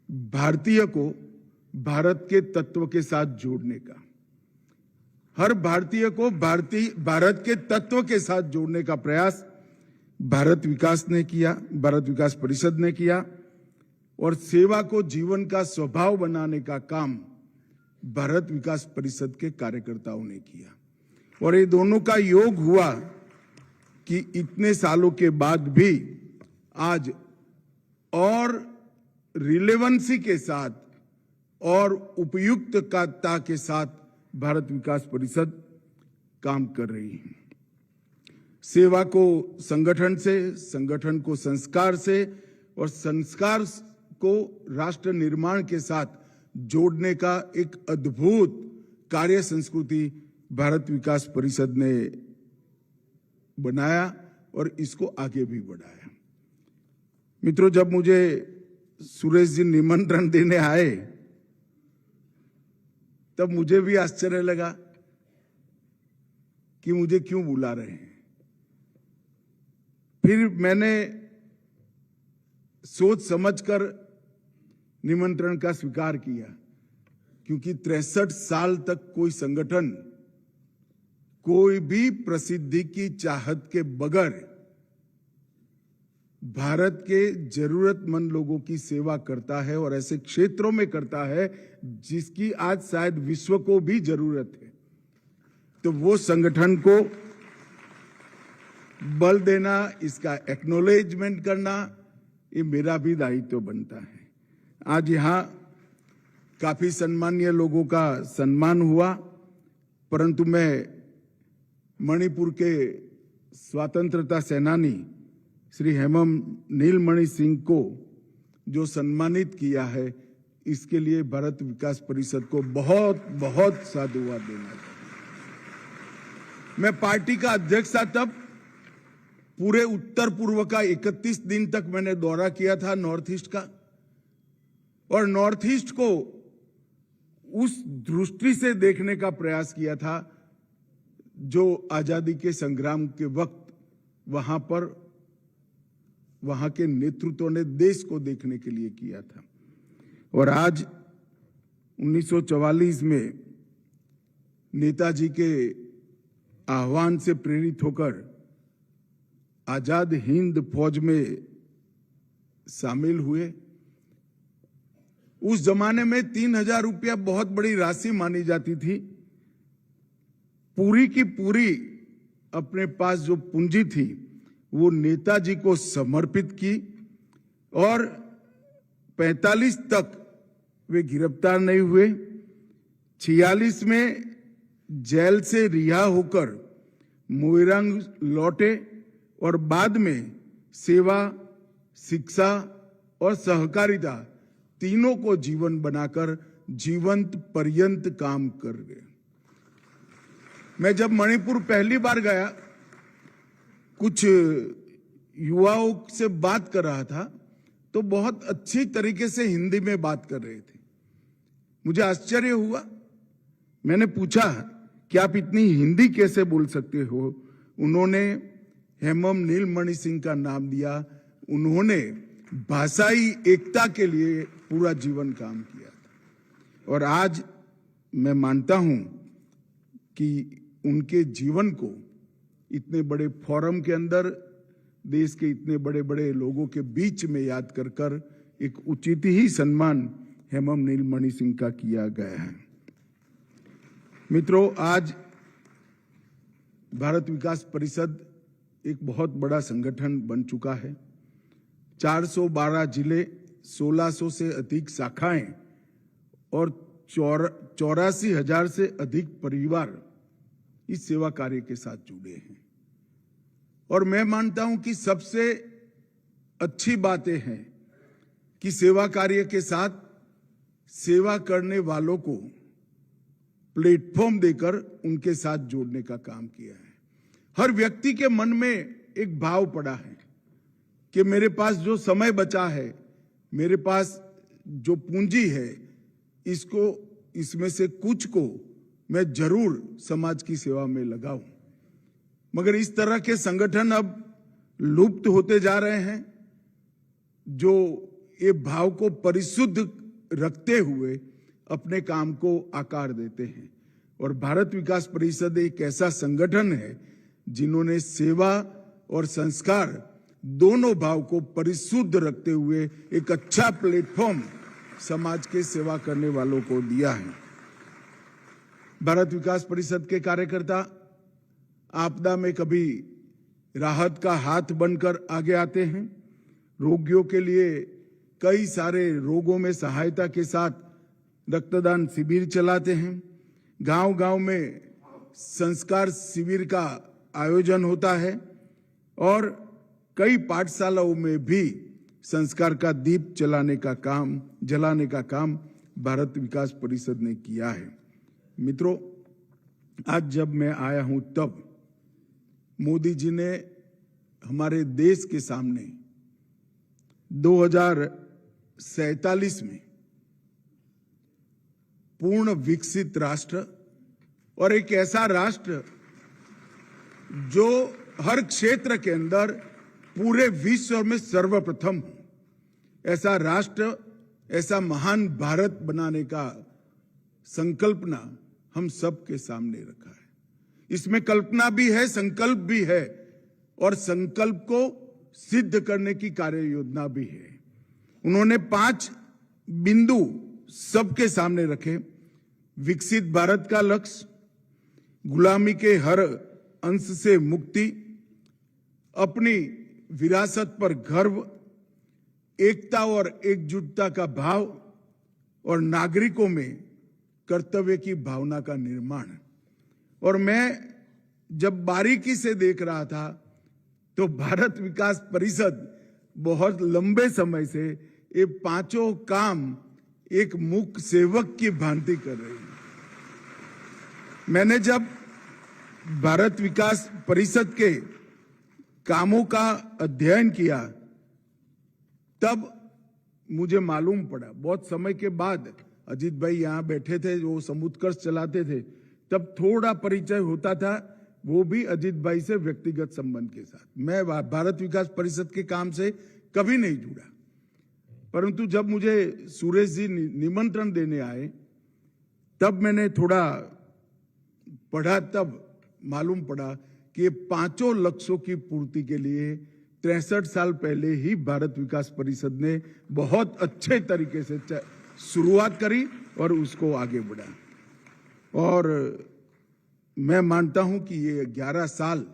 भारतीय को भारत के तत्व के साथ जोड़ने का। हर भारतीय को भारत के तत्व के साथ जोड़ने का प्रयास भारत विकास परिषद ने किया। और सेवा को जीवन का स्वभाव बनाने का काम भारत विकास परिषद के कार्यकर्ताओं ने किया। और ये दोनों का योग हुआ कि इतने सालों के बाद भी आज और रिलेवेंसी के साथ और उपयुक्तता के साथ भारत विकास परिषद काम कर रही है। सेवा को संगठन से, संगठन को संस्कार से और संस्कार को राष्ट्र निर्माण के साथ जोड़ने का एक अद्भुत कार्य संस्कृति भारत विकास परिषद ने बनाया और इसको आगे भी बढ़ाया। मित्रों, जब मुझे सुरेश जी निमंत्रण देने आए तब मुझे भी आश्चर्य लगा कि मुझे क्यों बुला रहे हैं। फिर मैंने सोच समझकर निमंत्रण का स्वीकार किया, क्योंकि 63 साल तक कोई संगठन कोई भी प्रसिद्धि की चाहत के बगैर भारत के जरूरतमंद लोगों की सेवा करता है और ऐसे क्षेत्रों में करता है जिसकी आज शायद विश्व को भी जरूरत है। तो वो संगठन को बल देना, इसका एक्नॉलेजमेंट करना, ये मेरा भी दायित्व बनता है। आज यहाँ काफी सम्मानीय लोगों का सम्मान हुआ, परंतु मैं मणिपुर के स्वतंत्रता सेनानी श्री हेमम नीलमणि सिंह को जो सम्मानित किया है, इसके लिए भारत विकास परिषद को बहुत बहुत साधुवाद देना चाहिए। मैं पार्टी का अध्यक्ष था तब पूरे उत्तर पूर्व का 31 दिन तक मैंने दौरा किया था नॉर्थ ईस्ट का, और नॉर्थ ईस्ट को उस दृष्टि से देखने का प्रयास किया था जो आजादी के संग्राम के वक्त वहां के नेतृत्व ने देश को देखने के लिए किया था। और आज 1944 में नेताजी के आह्वान से प्रेरित होकर आजाद हिंद फौज में शामिल हुए। उस जमाने में 3000 रुपया बहुत बड़ी राशि मानी जाती थी। पूरी की पूरी अपने पास जो पूंजी थी वो नेताजी को समर्पित की, और 45 तक वे गिरफ्तार नहीं हुए। 46 में जेल से रिहा होकर मोइरांग लौटे और बाद में सेवा, शिक्षा और सहकारिता तीनों को जीवन बनाकर जीवंत पर्यंत काम कर गए। मैं जब मणिपुर पहली बार गया, कुछ युवाओं से बात कर रहा था तो बहुत अच्छी तरीके से हिंदी में बात कर रहे थे। मुझे आश्चर्य हुआ। मैंने पूछा कि आप इतनी हिंदी कैसे बोल सकते हो? उन्होंने हेमम नीलमणि सिंह का नाम दिया। उन्होंने भाषाई एकता के लिए पूरा जीवन काम किया था। और आज मैं मानता हूं कि उनके जीवन को इतने बड़े फोरम के अंदर, देश के इतने बड़े बड़े लोगों के बीच में याद कर कर एक उचित ही सम्मान हेमम नीलमणि सिंह का किया गया है। मित्रों, आज भारत विकास परिषद एक बहुत बड़ा संगठन बन चुका है। 412 जिले, 1600 से अधिक शाखाएं और 84,000 से अधिक परिवार इस सेवा कार्य के साथ जुड़े हैं। और मैं मानता हूं कि सबसे अच्छी बातें हैं कि सेवा कार्य के साथ सेवा करने वालों को प्लेटफॉर्म देकर उनके साथ जोड़ने का काम किया है। हर व्यक्ति के मन में एक भाव पड़ा है कि मेरे पास जो समय बचा है, मेरे पास जो पूंजी है, इसमें से कुछ को मैं जरूर समाज की सेवा में लगाऊं। मगर इस तरह के संगठन अब लुप्त होते जा रहे हैं, जो ये भाव को परिशुद्ध रखते हुए अपने काम को आकार देते हैं। और भारत विकास परिषद एक ऐसा संगठन है जिन्होंने सेवा और संस्कार दोनों भाव को परिशुद्ध रखते हुए एक अच्छा प्लेटफॉर्म समाज के सेवा करने वालों को दिया है। भारत विकास परिषद के कार्यकर्ता आपदा में कभी राहत का हाथ बनकर आगे आते हैं, रोगियों के लिए कई सारे रोगों में सहायता के साथ रक्तदान शिविर चलाते हैं, गांव-गांव में संस्कार शिविर का आयोजन होता है और कई पाठशालाओं में भी संस्कार का दीप जलाने का काम भारत विकास परिषद ने किया है। मित्रों, आज जब मैं आया हूं तब मोदी जी ने हमारे देश के सामने 2047 में पूर्ण विकसित राष्ट्र और एक ऐसा राष्ट्र जो हर क्षेत्र के अंदर पूरे विश्व में सर्वप्रथम हो, ऐसा राष्ट्र, ऐसा महान भारत बनाने का संकल्पना हम सबके सामने रखा है। इसमें कल्पना भी है, संकल्प भी है और संकल्प को सिद्ध करने की कार्य योजना भी है। उन्होंने 5 बिंदु सबके सामने रखे। विकसित भारत का लक्ष्य, गुलामी के हर अंश से मुक्ति, अपनी विरासत पर गर्व, एकता और एकजुटता का भाव और नागरिकों में कर्तव्य की भावना का निर्माण। और मैं जब बारीकी से देख रहा था तो भारत विकास परिषद बहुत लंबे समय से ये 5 काम एक मूक सेवक की भांति कर रही है। मैंने जब भारत विकास परिषद के कामों का अध्ययन किया तब मुझे मालूम पड़ा, बहुत समय के बाद अजीत भाई यहां बैठे थे, वो समुत्कर्ष चलाते थे, तब थोड़ा परिचय होता था, वो भी अजीत भाई से व्यक्तिगत संबंध के साथ। मैं भारत विकास परिषद के काम से कभी नहीं जुड़ा, परंतु जब मुझे सुरेश जी निमंत्रण देने आए तब मैंने थोड़ा पढ़ा, तब मालूम पड़ा कि 5 लक्ष्यों की पूर्ति के लिए 63 साल पहले ही भारत विकास परिषद ने बहुत अच्छे तरीके से शुरुआत करी और उसको आगे बढ़ा। और मैं मानता हूं कि ये 11 साल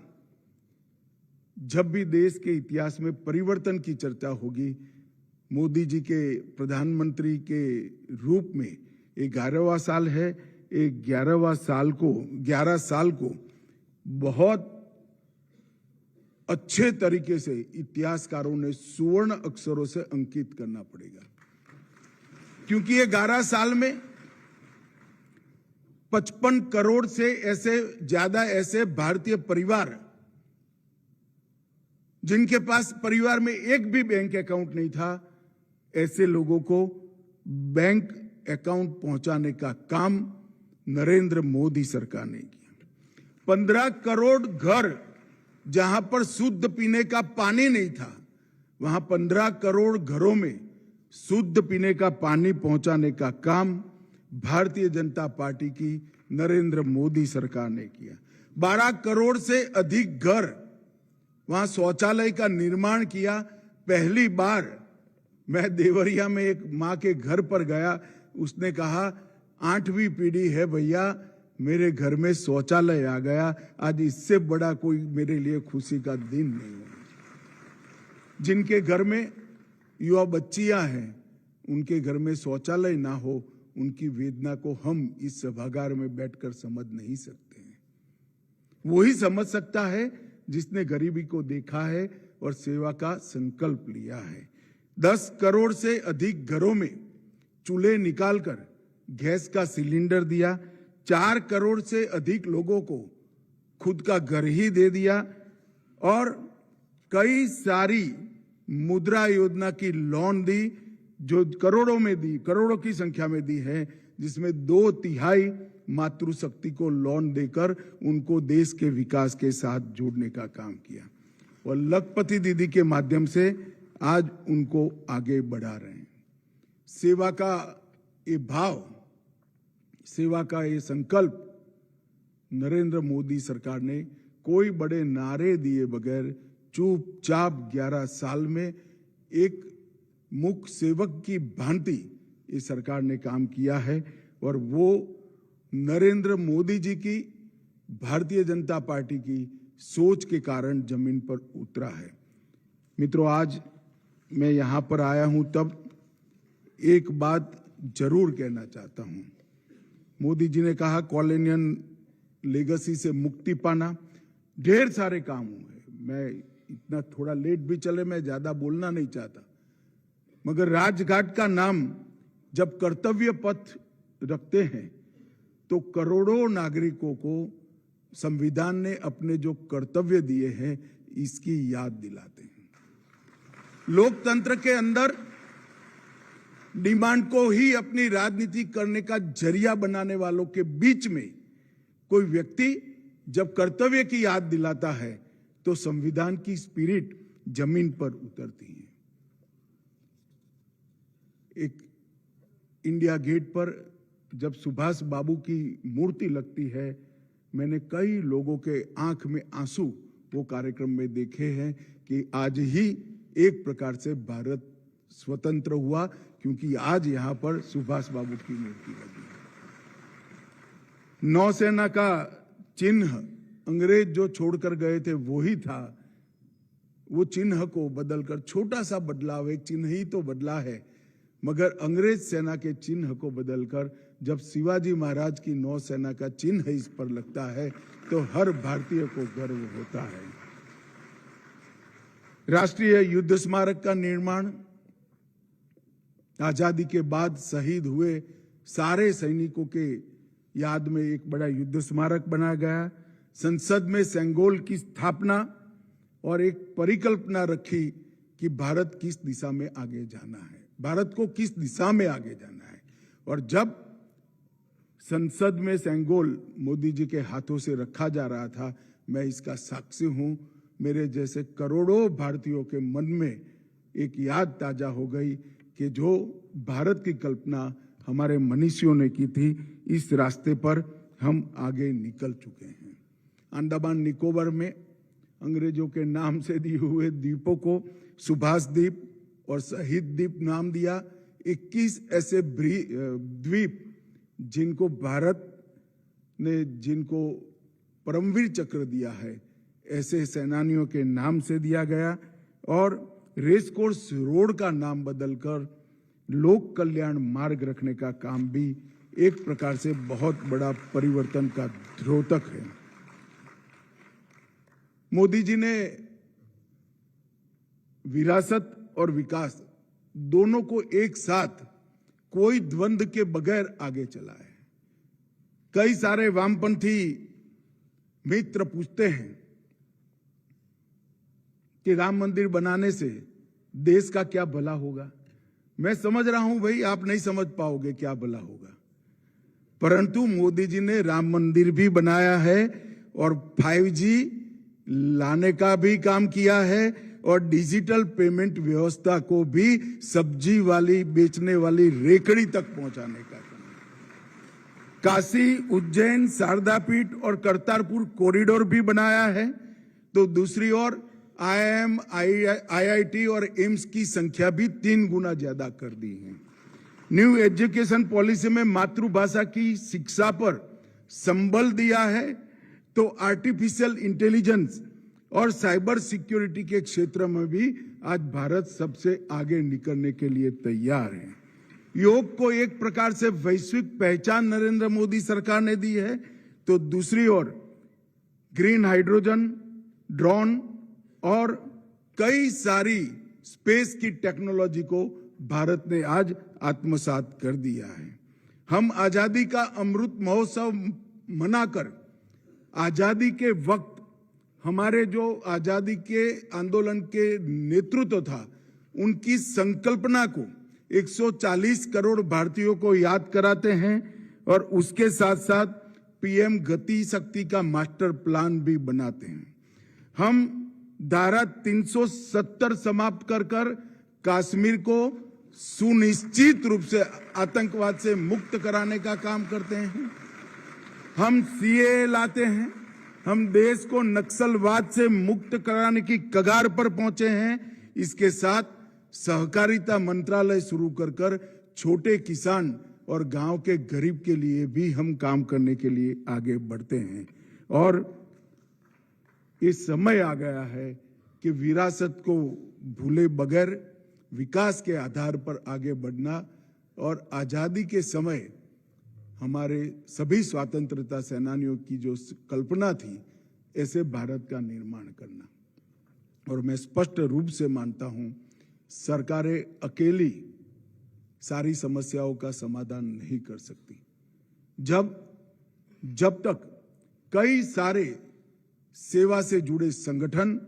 जब भी देश के इतिहास में परिवर्तन की चर्चा होगी, मोदी जी के प्रधानमंत्री के रूप में 11वां साल है। 11 साल को बहुत अच्छे तरीके से इतिहासकारों ने सुवर्ण अक्षरों से अंकित करना पड़ेगा, क्योंकि ये 11 साल में 55 करोड़ से ज्यादा ऐसे भारतीय परिवार जिनके पास परिवार में एक भी बैंक अकाउंट नहीं था, ऐसे लोगों को बैंक अकाउंट पहुंचाने का काम नरेंद्र मोदी सरकार ने किया। 15 करोड़ घर जहां पर शुद्ध पीने का पानी नहीं था, वहां 15 करोड़ घरों में शुद्ध पीने का पानी पहुंचाने का काम भारतीय जनता पार्टी की नरेंद्र मोदी सरकार ने किया। 12 करोड़ से अधिक घर, वहां शौचालय का निर्माण किया। पहली बार मैं देवरिया में एक मां के घर पर गया, उसने कहा 8वीं पीढ़ी है भैया, मेरे घर में शौचालय आ गया, आज इससे बड़ा कोई मेरे लिए खुशी का दिन नहीं है। जिनके घर में युवा बच्चियां हैं, उनके घर में शौचालय ना हो, उनकी वेदना को हम इस सभागार में बैठकर समझ नहीं सकते हैं। वही समझ सकता है जिसने गरीबी को देखा है, और सेवा का संकल्प लिया है। 10 करोड़ से अधिक घरों में चूल्हे निकालकर गैस का सिलेंडर दिया। 4 करोड़ से अधिक लोगों को खुद का घर ही दे दिया और कई सारी मुद्रा योजना की लोन दी, जो करोड़ों की संख्या में दी है, जिसमें 2/3 मातृशक्ति को लोन देकर उनको देश के विकास के साथ जोड़ने का काम किया और लखपति दीदी के माध्यम से आज उनको आगे बढ़ा रहे हैं। सेवा का ये भाव, सेवा का ये संकल्प नरेंद्र मोदी सरकार ने कोई बड़े नारे दिए बगैर चुपचाप 11 साल में एक मुख सेवक की भांति इस सरकार ने काम किया है और वो नरेंद्र मोदी जी की, भारतीय जनता पार्टी की सोच के कारण जमीन पर उतरा है। मित्रों, आज मैं यहां पर आया हूं तब एक बात जरूर कहना चाहता हूं। मोदी जी ने कहा कॉलोनियल लेगेसी से मुक्ति पाना, ढेर सारे काम हुए। मैं इतना थोड़ा लेट भी चले, मैं ज्यादा बोलना नहीं चाहता, मगर राजघाट का नाम जब कर्तव्य पथ रखते हैं तो करोड़ों नागरिकों को संविधान ने अपने जो कर्तव्य दिए हैं इसकी याद दिलाते हैं। लोकतंत्र के अंदर डिमांड को ही अपनी राजनीति करने का जरिया बनाने वालों के बीच में कोई व्यक्ति जब कर्तव्य की याद दिलाता है तो संविधान की स्पिरिट जमीन पर उतरती है। एक इंडिया गेट पर जब सुभाष बाबू की मूर्ति लगती है, मैंने कई लोगों के आंख में आंसू वो कार्यक्रम में देखे हैं कि आज ही एक प्रकार से भारत स्वतंत्र हुआ, क्योंकि आज यहां पर सुभाष बाबू की मूर्ति लगी है। नौसेना का चिन्ह अंग्रेज जो छोड़कर गए थे वही था, वो चिन्ह को बदलकर, छोटा सा बदलाव, एक चिन्ह ही तो बदला है, मगर अंग्रेज सेना के चिन्ह को बदलकर जब शिवाजी महाराज की नौसेना का चिन्ह इस पर लगता है तो हर भारतीय को गर्व होता है। राष्ट्रीय युद्ध स्मारक का निर्माण, आजादी के बाद शहीद हुए सारे सैनिकों के याद में एक बड़ा युद्ध स्मारक बनाया गया। संसद में सेंगोल की स्थापना और एक परिकल्पना रखी कि भारत किस दिशा में आगे जाना है, भारत को किस दिशा में आगे जाना है। और जब संसद में सेंगोल मोदी जी के हाथों से रखा जा रहा था, मैं इसका साक्षी हूं। मेरे जैसे करोड़ों भारतीयों के मन में एक याद ताजा हो गई कि जो भारत की कल्पना हमारे मनीषियों ने की थी, इस रास्ते पर हम आगे निकल चुके हैं। अंडमान निकोबार में अंग्रेजों के नाम से दिए हुए द्वीपों को सुभाष द्वीप और शहीद द्वीप नाम दिया। 21 ऐसे द्वीप जिनको भारत ने, जिनको परमवीर चक्र दिया है, ऐसे सेनानियों के नाम से दिया गया और रेस कोर्स रोड का नाम बदलकर लोक कल्याण मार्ग रखने का काम भी एक प्रकार से बहुत बड़ा परिवर्तन का द्योतक है। मोदी जी ने विरासत और विकास दोनों को एक साथ, कोई द्वंद्व के बगैर आगे चला है। कई सारे वामपंथी मित्र पूछते हैं कि राम मंदिर बनाने से देश का क्या भला होगा। मैं समझ रहा हूं भाई, आप नहीं समझ पाओगे क्या भला होगा, परंतु मोदी जी ने राम मंदिर भी बनाया है और 5G लाने का भी काम किया है और डिजिटल पेमेंट व्यवस्था को भी सब्जी वाली बेचने वाली रेकड़ी तक पहुंचाने का काम। काशी, उज्जैन, शारदा पीठ और करतारपुर कॉरिडोर भी बनाया है, तो दूसरी ओर IIM, IIT और एम्स की संख्या भी 3 गुना ज्यादा कर दी है। न्यू एजुकेशन पॉलिसी में मातृभाषा की शिक्षा पर संबल दिया है, तो आर्टिफिशियल इंटेलिजेंस और साइबर सिक्योरिटी के क्षेत्र में भी आज भारत सबसे आगे निकलने के लिए तैयार है। योग को एक प्रकार से वैश्विक पहचान नरेंद्र मोदी सरकार ने दी है, तो दूसरी ओर ग्रीन हाइड्रोजन, ड्रोन और कई सारी स्पेस की टेक्नोलॉजी को भारत ने आज आत्मसात कर दिया है। हम आजादी का अमृत महोत्सव मनाकर आजादी के वक्त हमारे जो आजादी के आंदोलन के नेतृत्व था, उनकी संकल्पना को 140 करोड़ भारतीयों को याद कराते हैं और उसके साथ साथ पीएम गति शक्ति का मास्टर प्लान भी बनाते हैं। हम धारा 370 समाप्त कर कश्मीर को सुनिश्चित रूप से आतंकवाद से मुक्त कराने का काम करते हैं। हम सीएए लाते हैं। हम देश को नक्सलवाद से मुक्त कराने की कगार पर पहुंचे हैं। इसके साथ सहकारिता मंत्रालय शुरू कर छोटे किसान और गांव के गरीब के लिए भी हम काम करने के लिए आगे बढ़ते हैं। और इस समय आ गया है कि विरासत को भूले बगैर विकास के आधार पर आगे बढ़ना और आजादी के समय हमारे सभी स्वतंत्रता सेनानियों की जो कल्पना थी, ऐसे भारत का निर्माण करना। और मैं स्पष्ट रूप से मानता हूं, सरकारें अकेली सारी समस्याओं का समाधान नहीं कर सकती। जब तक कई सारे सेवा से जुड़े संगठन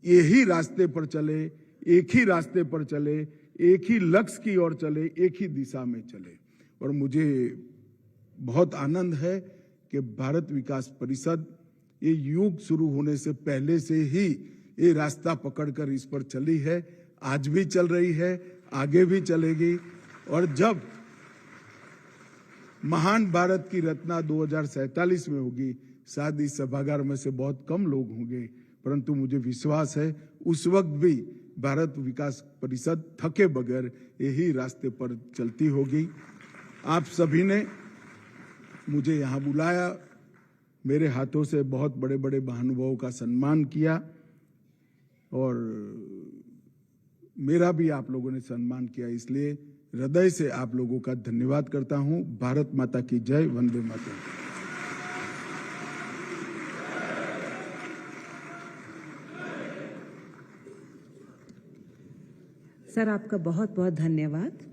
यही रास्ते पर चले, एक ही रास्ते पर चले, एक ही लक्ष्य की ओर चले, एक ही दिशा में चले। और मुझे बहुत आनंद है कि भारत विकास परिषद ये युग शुरू होने से पहले से ही ये रास्ता पकड़कर इस पर चली है, आज भी चल रही है, आगे भी चलेगी। और जब महान भारत की रचना 2047 में होगी, शायद इस सभागार में से बहुत कम लोग होंगे, परंतु मुझे विश्वास है उस वक्त भी भारत विकास परिषद थके बगैर यही रास्ते पर चलती होगी। आप सभी ने मुझे यहाँ बुलाया, मेरे हाथों से बहुत बड़े बड़े महानुभावों का सम्मान किया और मेरा भी आप लोगों ने सम्मान किया, इसलिए हृदय से आप लोगों का धन्यवाद करता हूं। भारत माता की जय। वंदे मातरम। सर, आपका बहुत बहुत धन्यवाद।